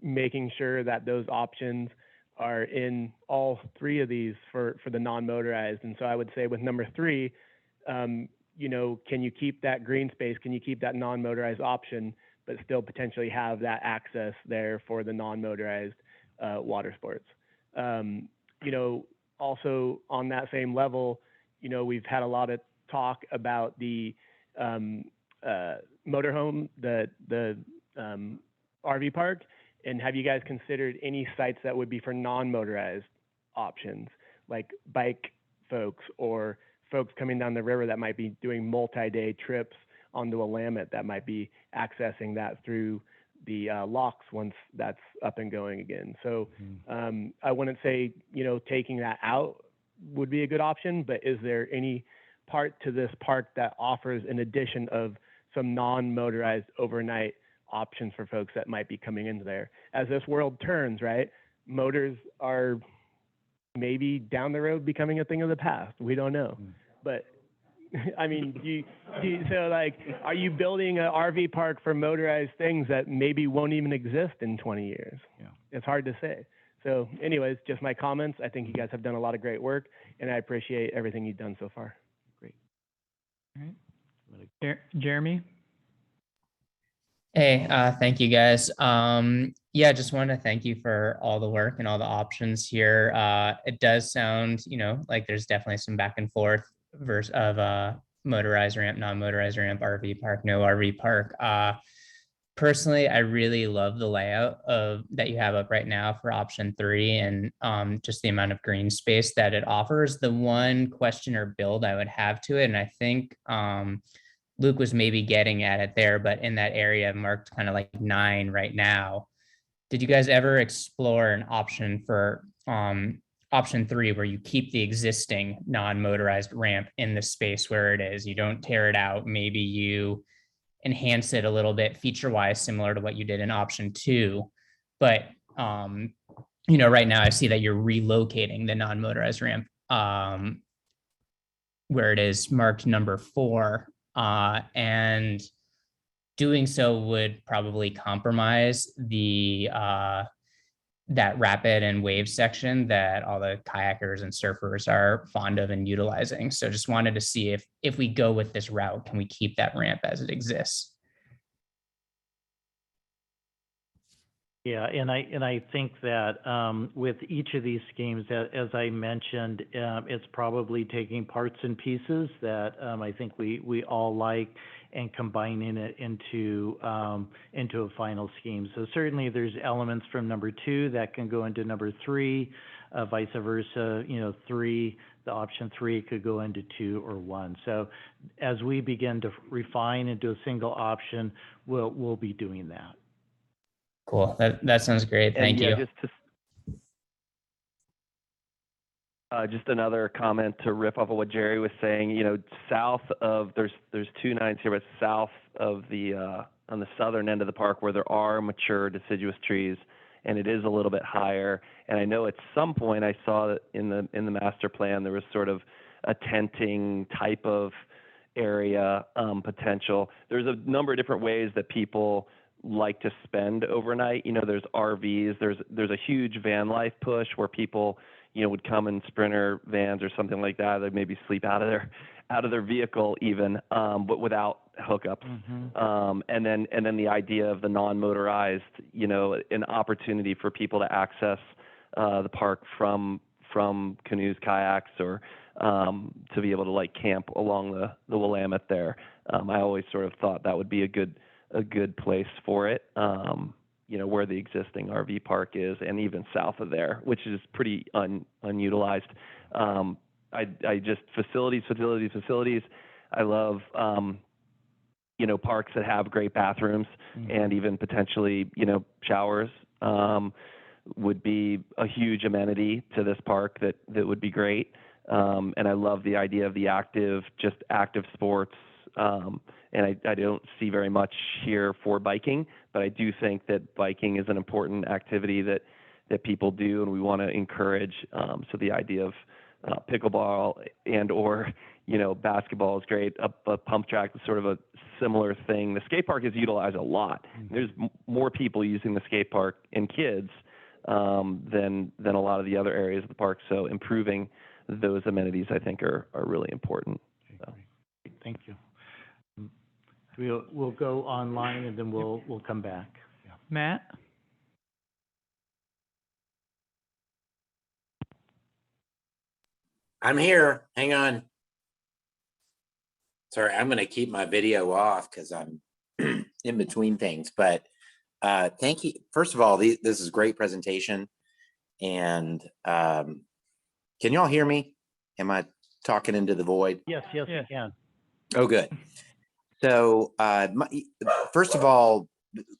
S19: making sure that those options are in all 3 of these for the non-motorized. And so I would say with number 3, can you keep that green space? Can you keep that non-motorized option, but still potentially have that access there for the non-motorized water sports? Also on that same level, we've had a lot of talk about the motorhome, the RV park. And have you guys considered any sites that would be for non-motorized options, like bike folks or folks coming down the river that might be doing multi-day trips onto a Willamette that might be accessing that through the locks once that's up and going again? So I wouldn't say, taking that out would be a good option, but is there any part to this park that offers an addition of some non-motorized overnight options for folks that might be coming into there? As this world turns, right, motors are maybe down the road becoming a thing of the past. We don't know. But I mean, are you building an RV park for motorized things that maybe won't even exist in 20 years? Yeah. It's hard to say. So anyways, just my comments. I think you guys have done a lot of great work, and I appreciate everything you've done so far.
S1: Great.
S10: All right. Jeremy?
S20: Hey, thank you guys. Just wanted to thank you for all the work and all the options here. It does sound, like there's definitely some back and forth versus of motorized ramp, non-motorized ramp, RV park, no RV park. Personally, I really love the layout that you have up right now for option 3 and just the amount of green space that it offers. The one question or build I would have to it, and I think Luke was maybe getting at it there, but in that area marked kind of like 9 right now. Did you guys ever explore an option for option 3 where you keep the existing non-motorized ramp in the space where it is? You don't tear it out. Maybe you enhance it a little bit feature-wise, similar to what you did in option 2. But right now I see that you're relocating the non-motorized ramp where it is marked number 4, and doing so would probably compromise the that rapid and wave section that all the kayakers and surfers are fond of and utilizing. So just wanted to see if we go with this route, can we keep that ramp as it exists?
S1: Yeah, and I think that with each of these schemes, as I mentioned, it's probably taking parts and pieces that I think we all like and combining it into a final scheme. So certainly there's elements from number 2 that can go into number 3, vice versa. 3, the option 3 could go into 2 or 1. So as we begin to refine into a single option, we'll be doing that.
S20: Cool. That sounds great. Thank you.
S12: Just another comment to riff off of what Jerry was saying. South of there's 2 nines here, but south of the on the southern end of the park where there are mature deciduous trees, and it is a little bit higher. And I know at some point I saw that in the master plan there was sort of a tenting type of area potential. There's a number of different ways that people like to spend overnight. There's RVs. There's a huge van life push where people would come in Sprinter vans or something like that. They'd maybe sleep out of their vehicle even, but without hookups. And then the idea of the non-motorized, an opportunity for people to access the park from canoes, kayaks, or to be able to camp along the Willamette there. I always sort of thought that would be a good place for it. Where the existing RV park is, and even south of there, which is pretty unutilized. I just facilities. I love, parks that have great bathrooms and even potentially, showers would be a huge amenity to this park that would be great. And I love the idea of the active sports. And I don't see very much here for biking, but I do think that biking is an important activity that people do, and we want to encourage. So the idea of pickleball or basketball is great. A pump track is sort of a similar thing. The skate park is utilized a lot. There's more people using the skate park and kids than a lot of the other areas of the park. So improving those amenities, I think, are really important. So.
S1: Thank you. We'll go online and then we'll come back. Yeah.
S10: Matt?
S21: I'm here. Hang on. Sorry, I'm going to keep my video off because I'm in between things. But thank you. First of all, this is a great presentation. And can y'all hear me? Am I talking into the void?
S1: Yes, you can.
S21: Oh, good. So first of all,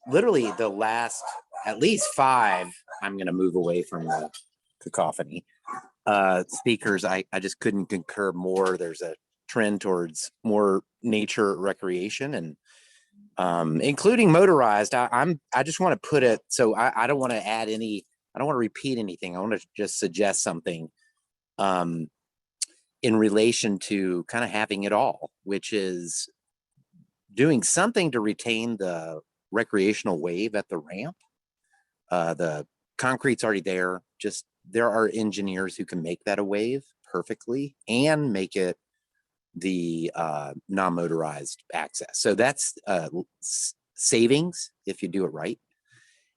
S21: literally the last at least 5, I'm going to move away from the cacophony, speakers, I just couldn't concur more. There's a trend towards more nature recreation and including motorized. I just want to put it, so I don't want to add any, I don't want to repeat anything. I want to just suggest something in relation to kind of having it all, which is doing something to retain the recreational wave at the ramp. The concrete's already there. Just there are engineers who can make that a wave perfectly and make it the non-motorized access. So that's savings if you do it right.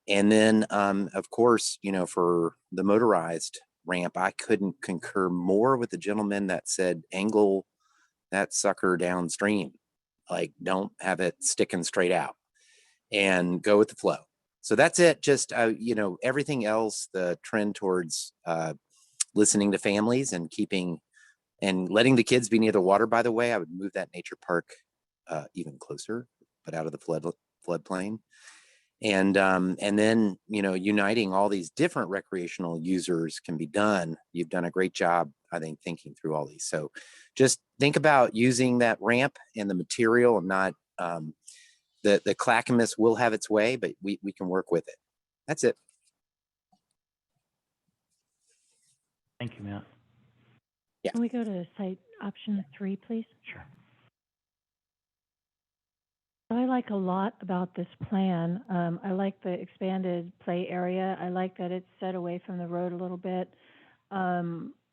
S21: And then, of course, for the motorized ramp, I couldn't concur more with the gentleman that said angle that sucker downstream. Like, don't have it sticking straight out and go with the flow. So that's it. Just, everything else, the trend towards listening to families and keeping and letting the kids be near the water. By the way, I would move that nature park even closer, but out of the floodplain. And then, uniting all these different recreational users can be done. You've done a great job, I think, thinking through all these. So just think about using that ramp and the material and not the Clackamette will have its way, but we can work with it. That's it.
S1: Thank you, Matt.
S21: Yeah.
S9: Can we go to site option 3, please?
S1: Sure.
S9: I like a lot about this plan. I like the expanded play area. I like that it's set away from the road a little bit. I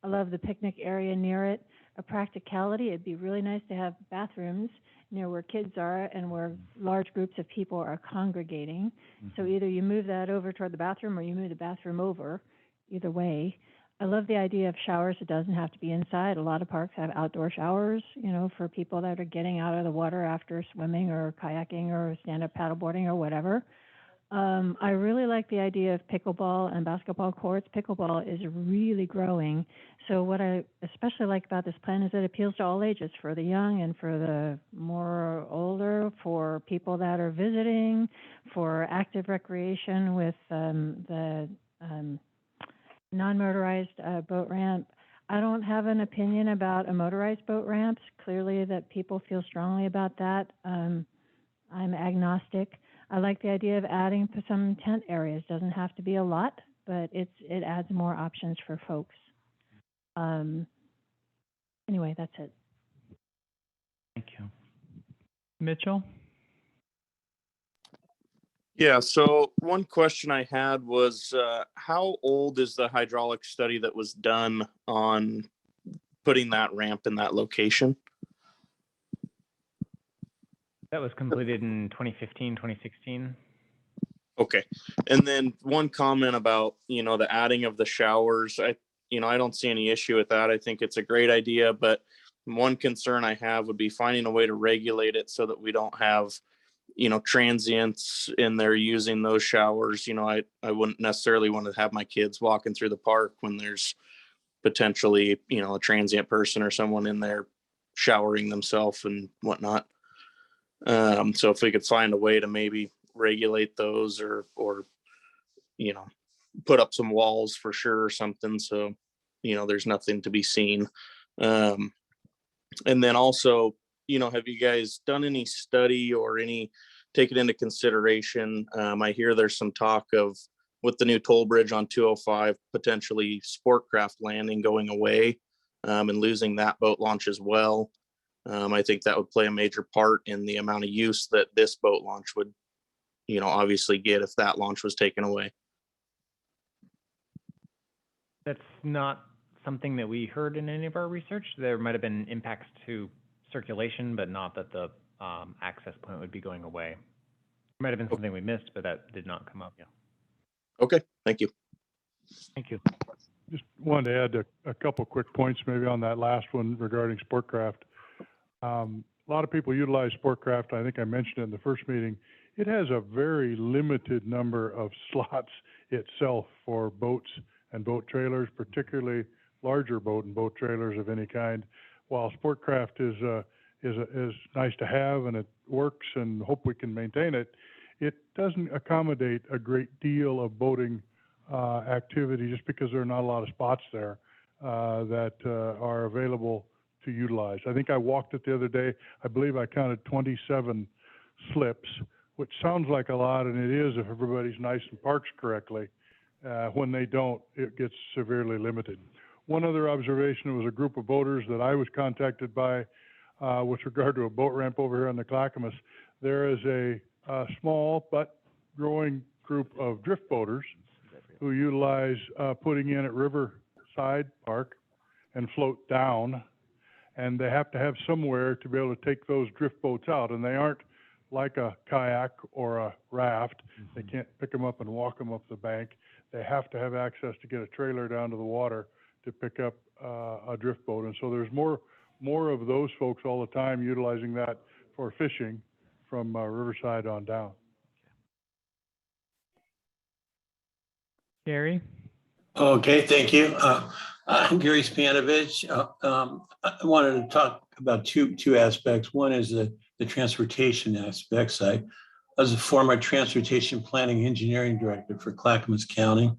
S9: love the picnic area near it. A practicality, it'd be really nice to have bathrooms near where kids are and where large groups of people are congregating. So either you move that over toward the bathroom or you move the bathroom over, either way. I love the idea of showers. It doesn't have to be inside. A lot of parks have outdoor showers, you know, for people that are getting out of the water after swimming or kayaking or stand-up paddleboarding or whatever. I really like the idea of pickleball and basketball courts. Pickleball is really growing. So what I especially like about this plan is it appeals to all ages, for the young and for the more older, for people that are visiting, for active recreation with the non-motorized boat ramp. I don't have an opinion about a motorized boat ramps. Clearly that people feel strongly about that. I'm agnostic. I like the idea of adding some tent areas. Doesn't have to be a lot, but it adds more options for folks. Anyway, that's it.
S1: Thank you.
S10: Mitchell?
S14: Yeah, so one question I had was, how old is the hydraulic study that was done on putting that ramp in that location?
S2: That was completed in 2015, 2016.
S14: Okay. And then one comment about, the adding of the showers. I don't see any issue with that. I think it's a great idea, but one concern I have would be finding a way to regulate it so that we don't have, transients in there using those showers. I wouldn't necessarily want to have my kids walking through the park when there's potentially, a transient person or someone in there showering themselves and whatnot. So if we could find a way to maybe regulate those or put up some walls for sure or something, so there's nothing to be seen. And then also, have you guys done any study or taken into consideration? I hear there's some talk of, with the new toll bridge on 205, potentially Sportcraft Landing going away, and losing that boat launch as well. I think that would play a major part in the amount of use that this boat launch would, obviously get if that launch was taken away.
S2: That's not something that we heard in any of our research. There might have been impacts to circulation, but not that the access point would be going away. It might have been something we missed, but that did not come up. Yeah.
S14: Okay, thank you.
S1: Thank you.
S5: Just wanted to add a couple quick points maybe on that last one regarding Sportcraft. A lot of people utilize Sportcraft. I think I mentioned it in the first meeting. It has a very limited number of slots itself for boats and boat trailers, particularly larger boat and boat trailers of any kind. While Sportcraft is nice to have and it works and hope we can maintain it, it doesn't accommodate a great deal of boating activity just because there are not a lot of spots there that are available to utilize. I think I walked it the other day. I believe I counted 27 slips, which sounds like a lot, and it is if everybody's nice and parks correctly. When they don't, it gets severely limited. One other observation was a group of boaters that I was contacted by with regard to a boat ramp over here on the Clackamette. There is a small but growing group of drift boaters who utilize putting in at Riverside Park and float down, and they have to have somewhere to be able to take those drift boats out, and they aren't like a kayak or a raft. They can't pick them up and walk them up the bank. They have to have access to get a trailer down to the water to pick up a drift boat, and so there's more of those folks all the time utilizing that for fishing from Riverside on down.
S10: Gary?
S4: Okay, thank you. I'm Gary Spanovich. I wanted to talk about two aspects. One is the transportation aspects. I was a former transportation planning engineering director for Clackamas County.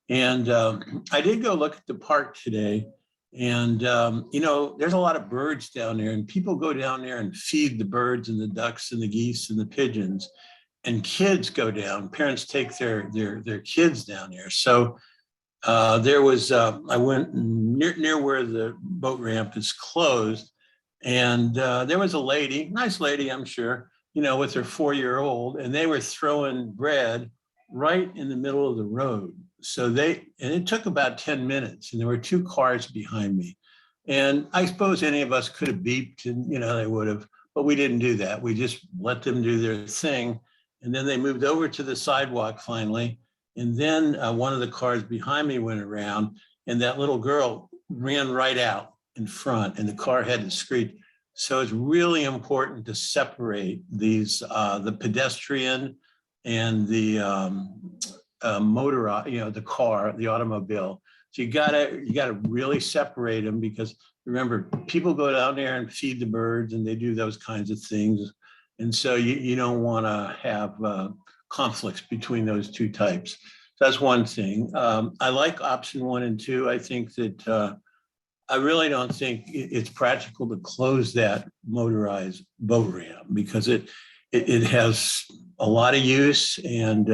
S4: And I did go look at the park today. And, there's a lot of birds down there, and people go down there and feed the birds and the ducks and the geese and the pigeons. And kids go down, parents take their kids down there. So I went near where the boat ramp is closed, and there was a lady, nice lady, I'm sure, with her 4-year-old, and they were throwing bread right in the middle of the road. And it took about 10 minutes, and there were 2 cars behind me. And I suppose any of us could have beeped, and they would have, but we didn't do that. We just let them do their thing. And then they moved over to the sidewalk finally. And then one of the cars behind me went around, and that little girl ran right out in front, and the car had to screech. So it's really important to separate these, the pedestrian and the motor, the car, the automobile. So you gotta really separate them, because remember, people go down there and feed the birds, and they do those kinds of things. And so you don't want to have conflicts between those 2 types. So that's one thing. I like option 1 and 2. I think that I really don't think it's practical to close that motorized boat ramp, because it has a lot of use, and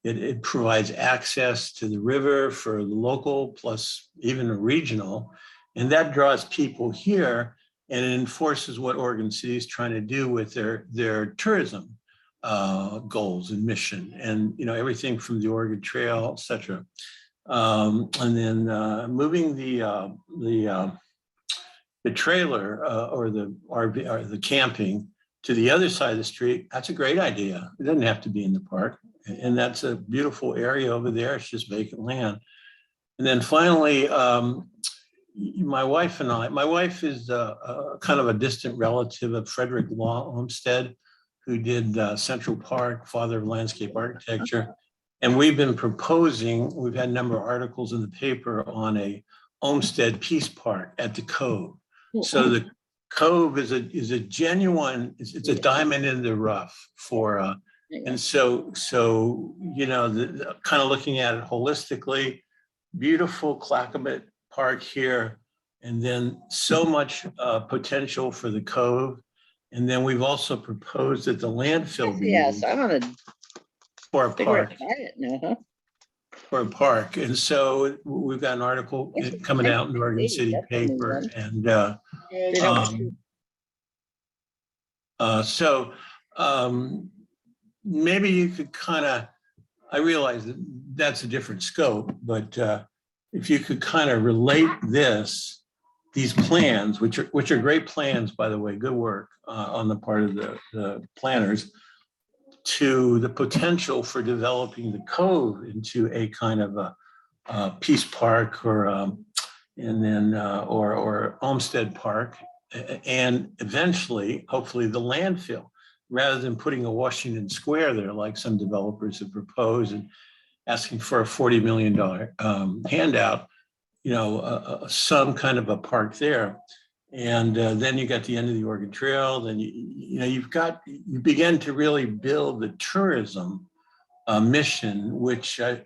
S4: it provides access to the river for the local plus even a regional, and that draws people here, and it enforces what Oregon City is trying to do with their tourism goals and mission, and everything from the Oregon Trail, et cetera. And then moving the trailer or the RV or the camping to the other side of the street, that's a great idea. It doesn't have to be in the park. And that's a beautiful area over there. It's just vacant land. And then finally, my wife is kind of a distant relative of Frederick Law Olmsted, who did Central Park, father of landscape architecture. And we've been proposing, we've had a number of articles in the paper on a Olmsted Peace Park at the Cove. So the Cove is a genuine, it's a diamond in the rough for, and so kind of looking at it holistically, beautiful Clackamette Park here, and then so much potential for the Cove. And then we've also proposed that the landfill be used
S13: I want to
S4: for a park.
S13: Now, huh?
S4: For a park. And so we've got an article coming out in the Oregon City paper. And maybe you could kind of, I realize that that's a different scope, but if you could kind of relate these plans, which are great plans, by the way, good work on the part of the planners, to the potential for developing the Cove into a kind of a Peace Park or Olmsted Park, and eventually, hopefully, the landfill, rather than putting a Washington Square there like some developers have proposed and asking for a $40 million handout, some kind of a park there. And then you got the end of the Oregon Trail. Then you begin to really build the tourism mission, which I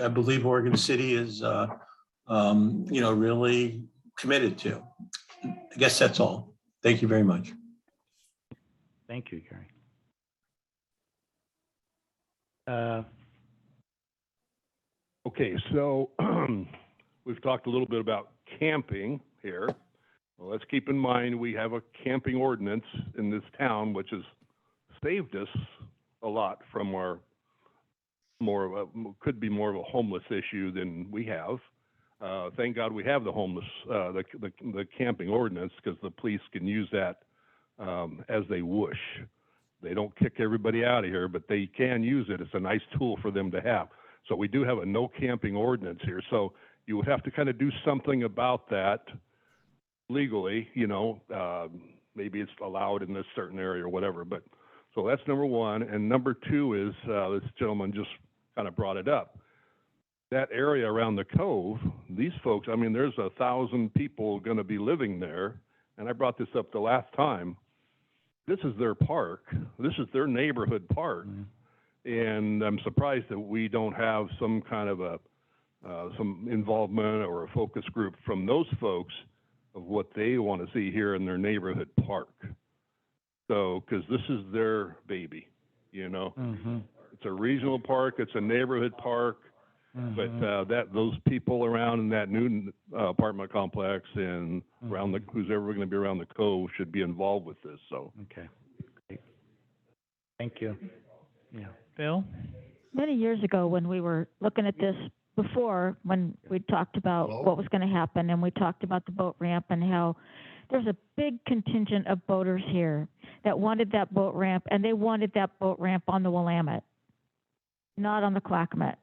S4: believe Oregon City is really committed to. I guess that's all. Thank you very much.
S1: Thank you, Gary.
S6: Okay, so we've talked a little bit about camping here. Well, let's keep in mind we have a camping ordinance in this town, which has saved us a lot from our could be more of a homeless issue than we have. Thank God we have the homeless, the camping ordinance, because the police can use that as they wish. They don't kick everybody out of here, but they can use it. It's a nice tool for them to have. So we do have a no camping ordinance here. So you would have to kind of do something about that legally, maybe it's allowed in this certain area or whatever. But so that's number one. And number two is, this gentleman just kind of brought it up. That area around the Cove, these folks, I mean, there's 1,000 people going to be living there. And I brought this up the last time. This is their park. This is their neighborhood park. Mm-hmm. And I'm surprised that we don't have some kind of a some involvement or a focus group from those folks of what they want to see here in their neighborhood park. So, because this is their baby, you know. It's a regional park, it's a neighborhood park, but those people around in that new apartment complex and around who's ever going to be around the cove should be involved with this. So.
S1: Okay. Great. Thank you. Yeah.
S10: Bill?
S7: Many years ago, when we were looking at this before, when we talked about what was going to happen, and we talked about the boat ramp and how there's a big contingent of boaters here that wanted that boat ramp, and they wanted that boat ramp on the Willamette, not on the Clackamette.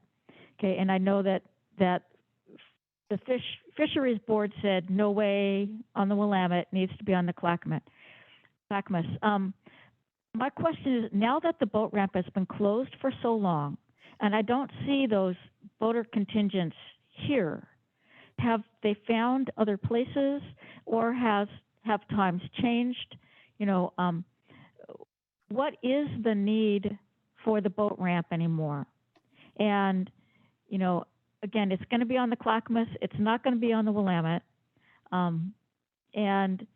S7: Okay, and I know that the fisheries board said no way on the Willamette, needs to be on the Clackamette. My question is, now that the boat ramp has been closed for so long, and I don't see those boater contingents here, have they found other places, or have times changed? You know, what is the need for the boat ramp anymore? And, you know, again, it's going to be on the Clackamas. It's not going to be on the Willamette. And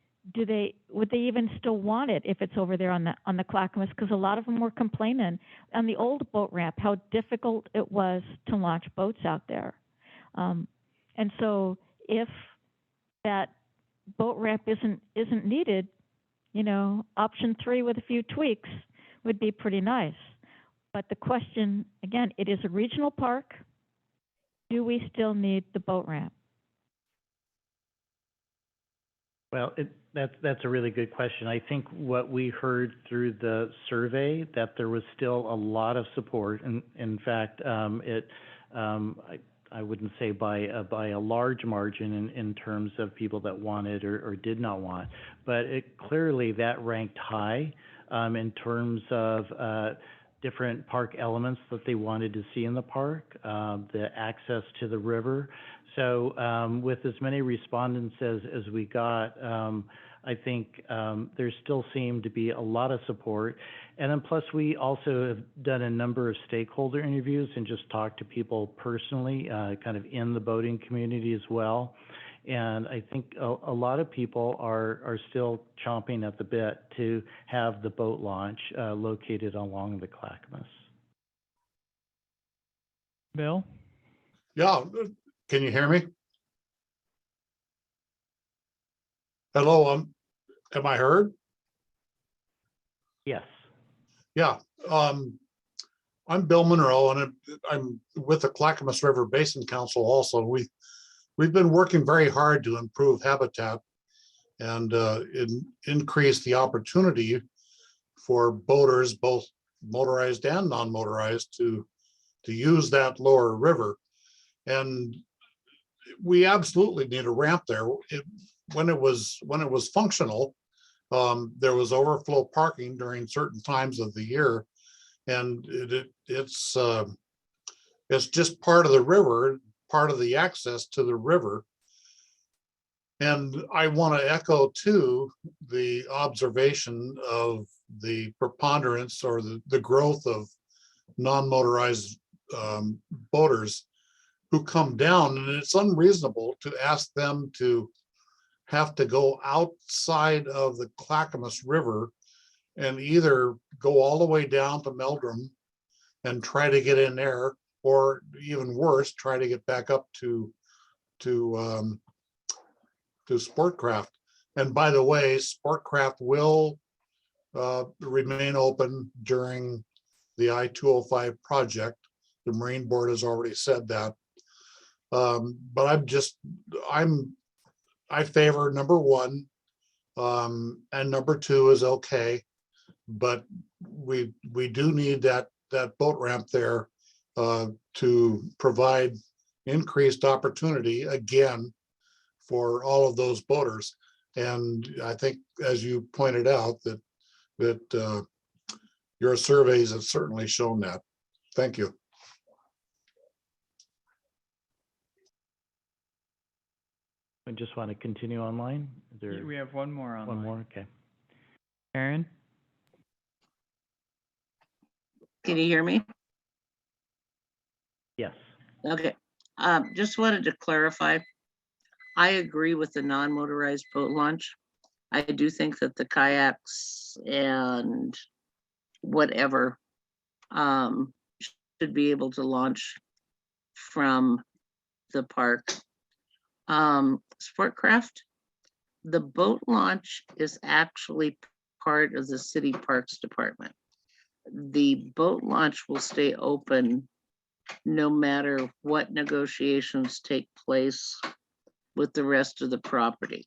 S7: would they even still want it if it's over there on the Clackamas? Because a lot of them were complaining on the old boat ramp how difficult it was to launch boats out there. And so if that boat ramp isn't needed, you know, option 3 with a few tweaks would be pretty nice. But the question, again, it is a regional park. Do we still need the boat ramp?
S1: Well, that's a really good question. I think what we heard through the survey, that there was still a lot of support. And in fact, I wouldn't say by a large margin in terms of people that wanted or did not want, but clearly that ranked high in terms of different park elements that they wanted to see in the park, the access to the river. So with as many respondents as we got, I think there still seemed to be a lot of support. And then plus we also have done a number of stakeholder interviews and just talked to people personally, kind of in the boating community as well. And I think a lot of people are still chomping at the bit to have the boat launch located along the Clackamas.
S10: Bill?
S22: Yeah, can you hear me? Hello, am I heard?
S1: Yes.
S22: Yeah, I'm Bill Monroe, and I'm with the Clackamas River Basin Council also. We've been working very hard to improve habitat and increase the opportunity for boaters, both motorized and non-motorized, to use that lower river. And we absolutely need a ramp there. When it was functional, there was overflow parking during certain times of the year, and it's just part of the river, part of the access to the river. And I want to echo too the observation of the preponderance or the growth of non-motorized boaters who come down, and it's unreasonable to ask them to have to go outside of the Clackamas River and either go all the way down to Meldrum and try to get in there, or even worse, try to get back up to Sportcraft. And by the way, Sportcraft will remain open during the I-205 project. The Marine Board has already said that. But I favor number 1, and number 2 is okay, but we do need that boat ramp there to provide increased opportunity again for all of those boaters. And I think, as you pointed out, that your surveys have certainly shown that. Thank you.
S1: I just want to continue online. Is there
S10: We have one more online.
S1: one more? Okay.
S10: Aaron?
S13: Can you hear me?
S1: Yes.
S13: Okay. Just wanted to clarify, I agree with the non-motorized boat launch. I do think that the kayaks and whatever should be able to launch from the park. Sportcraft, the boat launch is actually part of the city parks department. The boat launch will stay open no matter what negotiations take place with the rest of the property.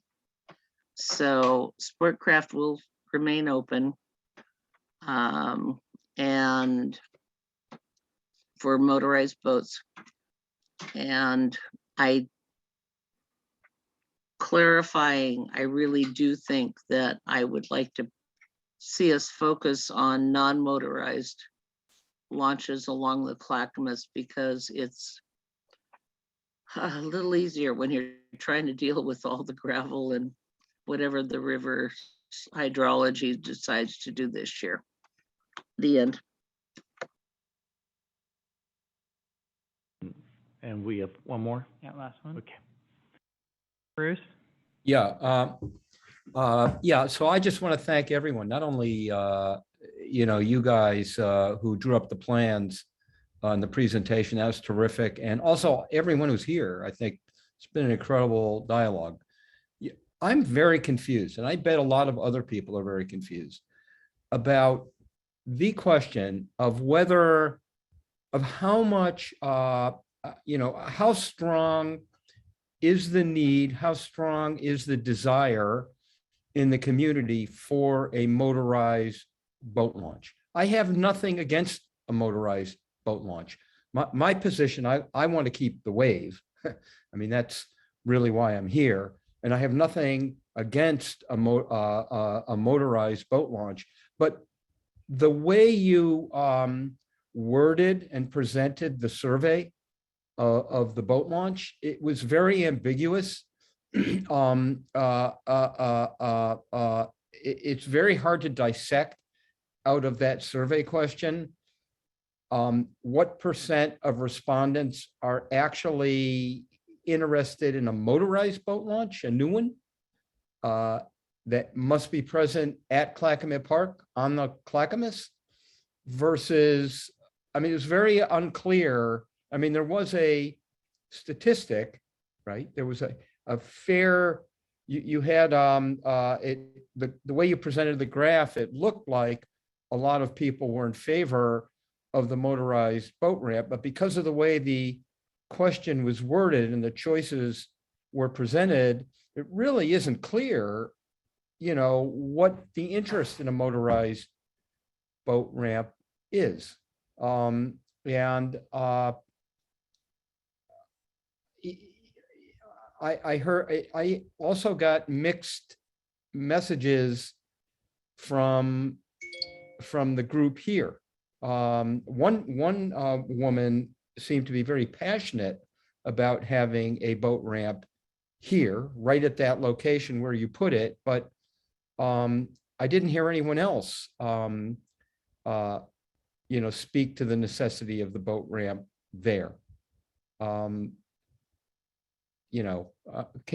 S13: So Sportcraft will remain open. And for motorized boats. And clarifying, I really do think that I would like to see us focus on non-motorized launches along the Clackamette, because it's a little easier when you're trying to deal with all the gravel and whatever the river hydrology decides to do this year. The end.
S1: And we have one more?
S10: Yeah, last one.
S1: Okay.
S10: Bruce?
S8: Yeah, so I just want to thank everyone, not only, you guys who drew up the plans on the presentation, that was terrific, and also everyone who's here. I think it's been an incredible dialogue. I'm very confused, and I bet a lot of other people are very confused about the question of how much, how strong is the need, how strong is the desire in the community for a motorized boat launch. I have nothing against a motorized boat launch. My position, I want to keep the wave. I mean, that's really why I'm here. And I have nothing against a motorized boat launch, but the way you worded and presented the survey of the boat launch, it was very ambiguous. It's very hard to dissect out of that survey question what percent of respondents are actually interested in a motorized boat launch, a new one that must be present at Clackamette Park on the Clackamette, versus, I mean, it was very unclear. I mean, there was a statistic, right? There was a fair, you had, the way you presented the graph, it looked like a lot of people were in favor of the motorized boat ramp, but because of the way the question was worded and the choices were presented, it really isn't clear, what the interest in a motorized boat ramp is. I also got mixed messages from the group here. One woman seemed to be very passionate about having a boat ramp here, right at that location where you put it, but I didn't hear anyone else speak to the necessity of the boat ramp there. Can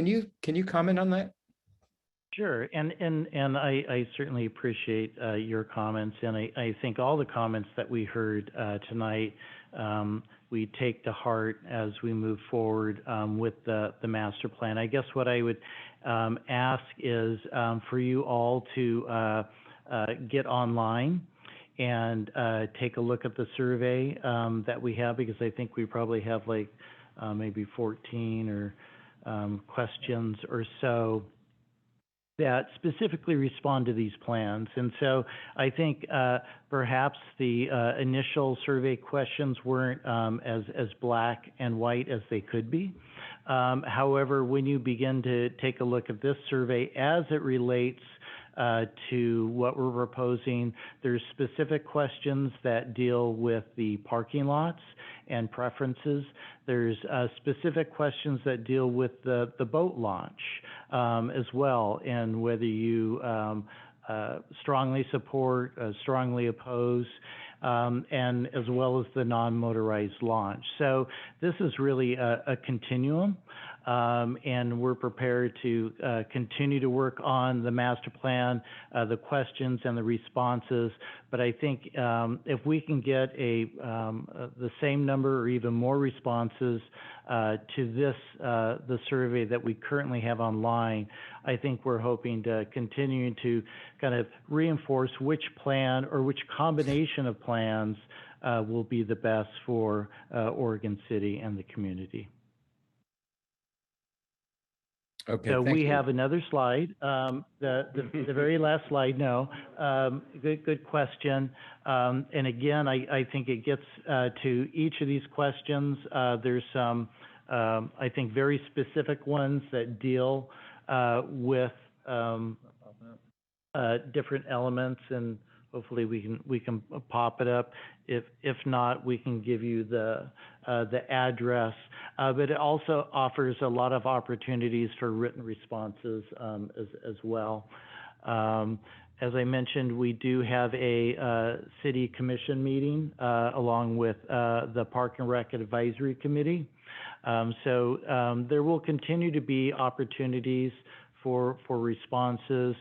S8: you comment on that?
S1: Sure, and I certainly appreciate your comments, and I think all the comments that we heard tonight we take to heart as we move forward with the master plan. I guess what I would ask is for you all to get online and take a look at the survey that we have, because I think we probably have like maybe 14 or questions or so that specifically respond to these plans. And so I think perhaps the initial survey questions weren't as black and white as they could be. However, when you begin to take a look at this survey as it relates to what we're proposing, there's specific questions that deal with the parking lots and preferences. There's specific questions that deal with the boat launch as well, and whether you strongly support, strongly oppose, and as well as the non-motorized launch. So this is really a continuum, and we're prepared to continue to work on the master plan, the questions and the responses. But I think if we can get the same number or even more responses to this, the survey that we currently have online, I think we're hoping to continue to kind of reinforce which plan or which combination of plans will be the best for Oregon City and the community.
S8: Okay,
S1: So
S8: thank
S1: we
S8: you.
S1: have another slide, the very last slide. No, good question. And again, I think it gets to each of these questions. There's some, I think, very specific ones that deal with different elements, and hopefully we can pop it up. If not, we can give you the address. But it also offers a lot of opportunities for written responses as well. As I mentioned, we do have a city commission meeting along with the Park and Rec Advisory Committee. So there will continue to be opportunities for responses,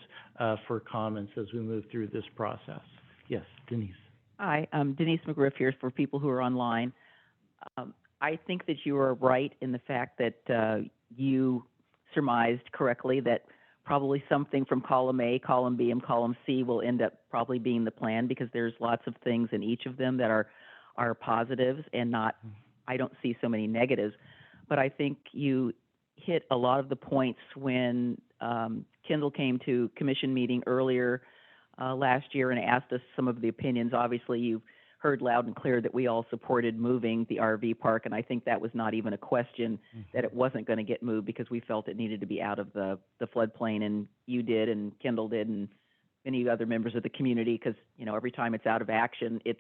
S1: for comments as we move through this process. Yes, Denise.
S11: Hi, I'm Denise McGriff here for people who are online. I think that you are right in the fact that you surmised correctly that probably something from column A, column B, and column C will end up probably being the plan, because there's lots of things in each of them that are positives and not, I don't see so many negatives. But I think you hit a lot of the points when Kendall came to commission meeting earlier last year and asked us some of the opinions. Obviously, you heard loud and clear that we all supported moving the RV park, and I think that was not even a question that it wasn't going to get moved, because we felt it needed to be out of the floodplain, and you did, and Kendall did, and many other members of the community, because, you know, every time it's out of action, it's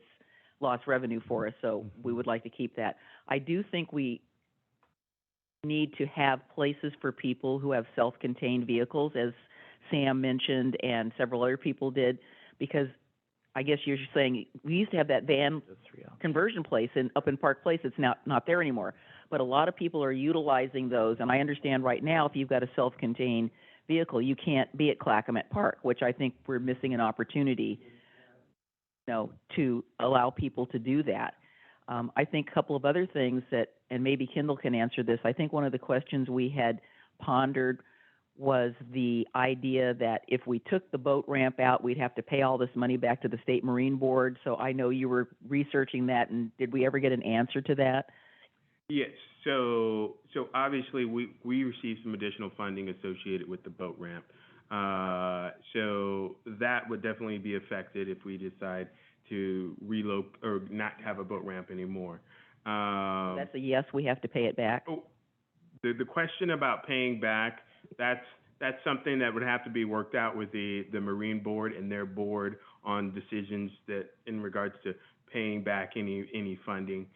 S11: lost revenue for us, so we would like to keep that. I do think we need to have places for people who have self-contained vehicles, as Sam mentioned and several other people did, because I guess you're saying we used to have that van conversion place up in Park Place. It's not there anymore. But a lot of people are utilizing those, and I understand right now if you've got a self-contained vehicle, you can't be at Clackamette Park, which I think we're missing an opportunity, you know, to allow people to do that. I think a couple of other things that, and maybe Kendall can answer this, I think one of the questions we had pondered was the idea that if we took the boat ramp out, we'd have to pay all this money back to the State Marine Board. So I know you were researching that, and did we ever get an answer to that?
S15: Yes, so obviously we received some additional funding associated with the boat ramp. So that would definitely be affected if we decide to relocate or not have a boat ramp anymore.
S11: That's a yes, we have to pay it back?
S15: The question about paying back, that's something that would have to be worked out with the Marine Board and their board on decisions that in regards to paying back any funding.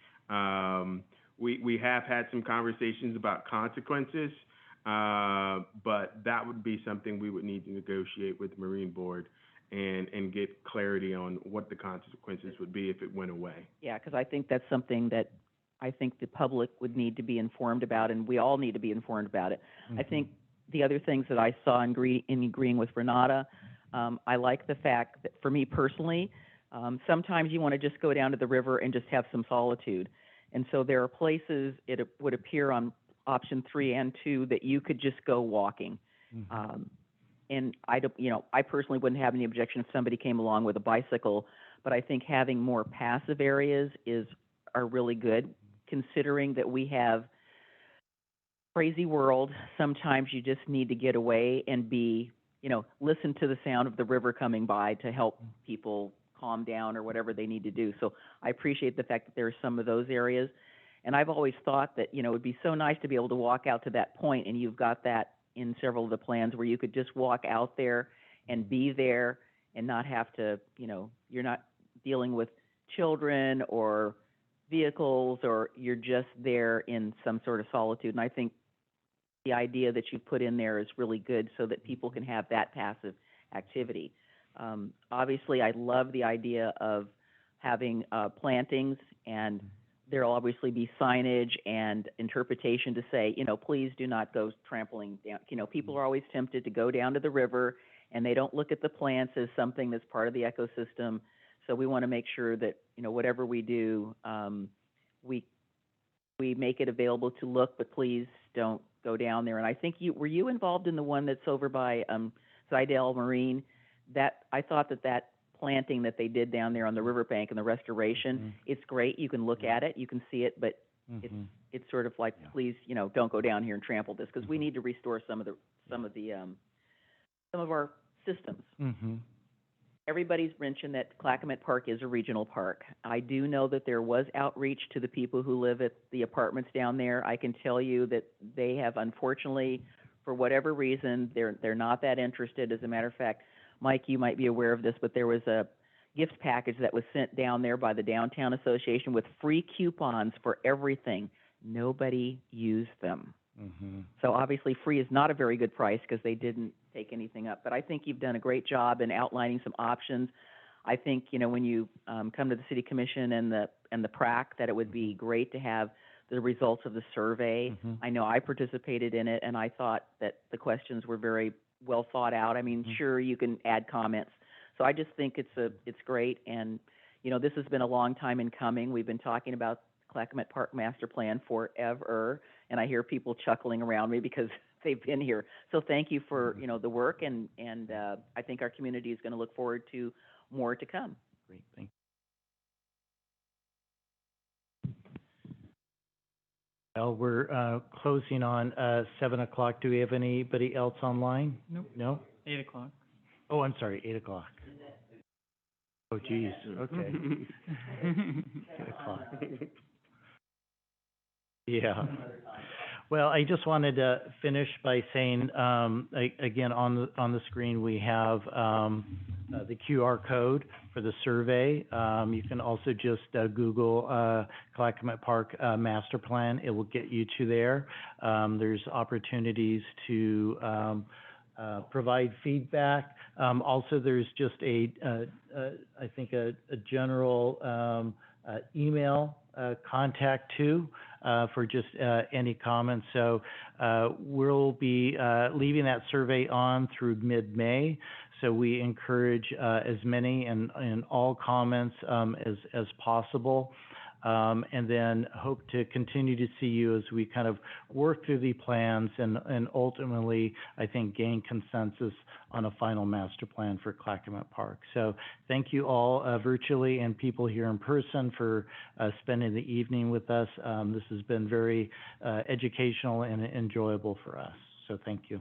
S15: We have had some conversations about consequences, but that would be something we would need to negotiate with the Marine Board and get clarity on what the consequences would be if it went away.
S11: Yeah, because I think that's something that I think the public would need to be informed about, and we all need to be informed about it. I think the other things that I saw in agreeing with Renata, I like the fact that for me personally, sometimes you want to just go down to the river and just have some solitude. And so there are places, it would appear on option 3 and 2, that you could just go walking. And I personally wouldn't have any objection if somebody came along with a bicycle, but I think having more passive areas are really good, considering that we have crazy world. Sometimes you just need to get away and listen to the sound of the river coming by to help people calm down or whatever they need to do. So I appreciate the fact that there are some of those areas. And I've always thought that, it would be so nice to be able to walk out to that point, and you've got that in several of the plans where you could just walk out there and be there and not have to, you're not dealing with children or vehicles, or you're just there in some sort of solitude. And I think the idea that you put in there is really good so that people can have that passive activity. Obviously, I love the idea of having plantings, and there'll obviously be signage and interpretation to say, please do not go trampling down. People are always tempted to go down to the river, and they don't look at the plants as something that's part of the ecosystem. So we want to make sure that, whatever we do, we make it available to look, but please don't go down there. And I think were you involved in the one that's over by Zidell Marine? I thought that planting that they did down there on the riverbank and the restoration, it's great. You can look at it, you can see it, but it's sort of like, please, don't go down here and trample this, because we need to restore some of our systems. Everybody's mentioned that Clackamette Park is a regional park. I do know that there was outreach to the people who live at the apartments down there. I can tell you that they have, unfortunately, for whatever reason, they're not that interested. As a matter of fact, Mike, you might be aware of this, but there was a gift package that was sent down there by the Downtown Association with free coupons for everything. Nobody used them. So obviously free is not a very good price because they didn't take anything up. But I think you've done a great job in outlining some options. I think, when you come to the City Commission and the PRAC, that it would be great to have the results of the survey. I know I participated in it, and I thought that the questions were very well thought out. I mean, sure, you can add comments. So I just think it's great. And, this has been a long time in coming. We've been talking about Clackamette Park Master Plan forever, and I hear people chuckling around me because they've been here. So thank you for, the work, and I think our community is going to look forward to more to come.
S1: Great, thank you. Well, we're closing on 7 o'clock. Do we have anybody else online?
S10: Nope.
S1: No?
S10: 8 o'clock.
S1: Oh, I'm sorry, 8 o'clock. Oh, geez, okay. 8 o'clock. Yeah. Well, I just wanted to finish by saying, again, on the screen, we have the QR code for the survey. You can also just Google Clackamette Park Master Plan. It will get you to there. There's opportunities to provide feedback. Also, there's just I think a general email contact too for just any comments. So we'll be leaving that survey on through mid-May. So we encourage as many and all comments as possible. And then hope to continue to see you as we kind of work through the plans and ultimately, I think, gain consensus on a final master plan for Clackamette Park. So thank you all virtually and people here in person for spending the evening with us. This has been very educational and enjoyable for us. So thank you.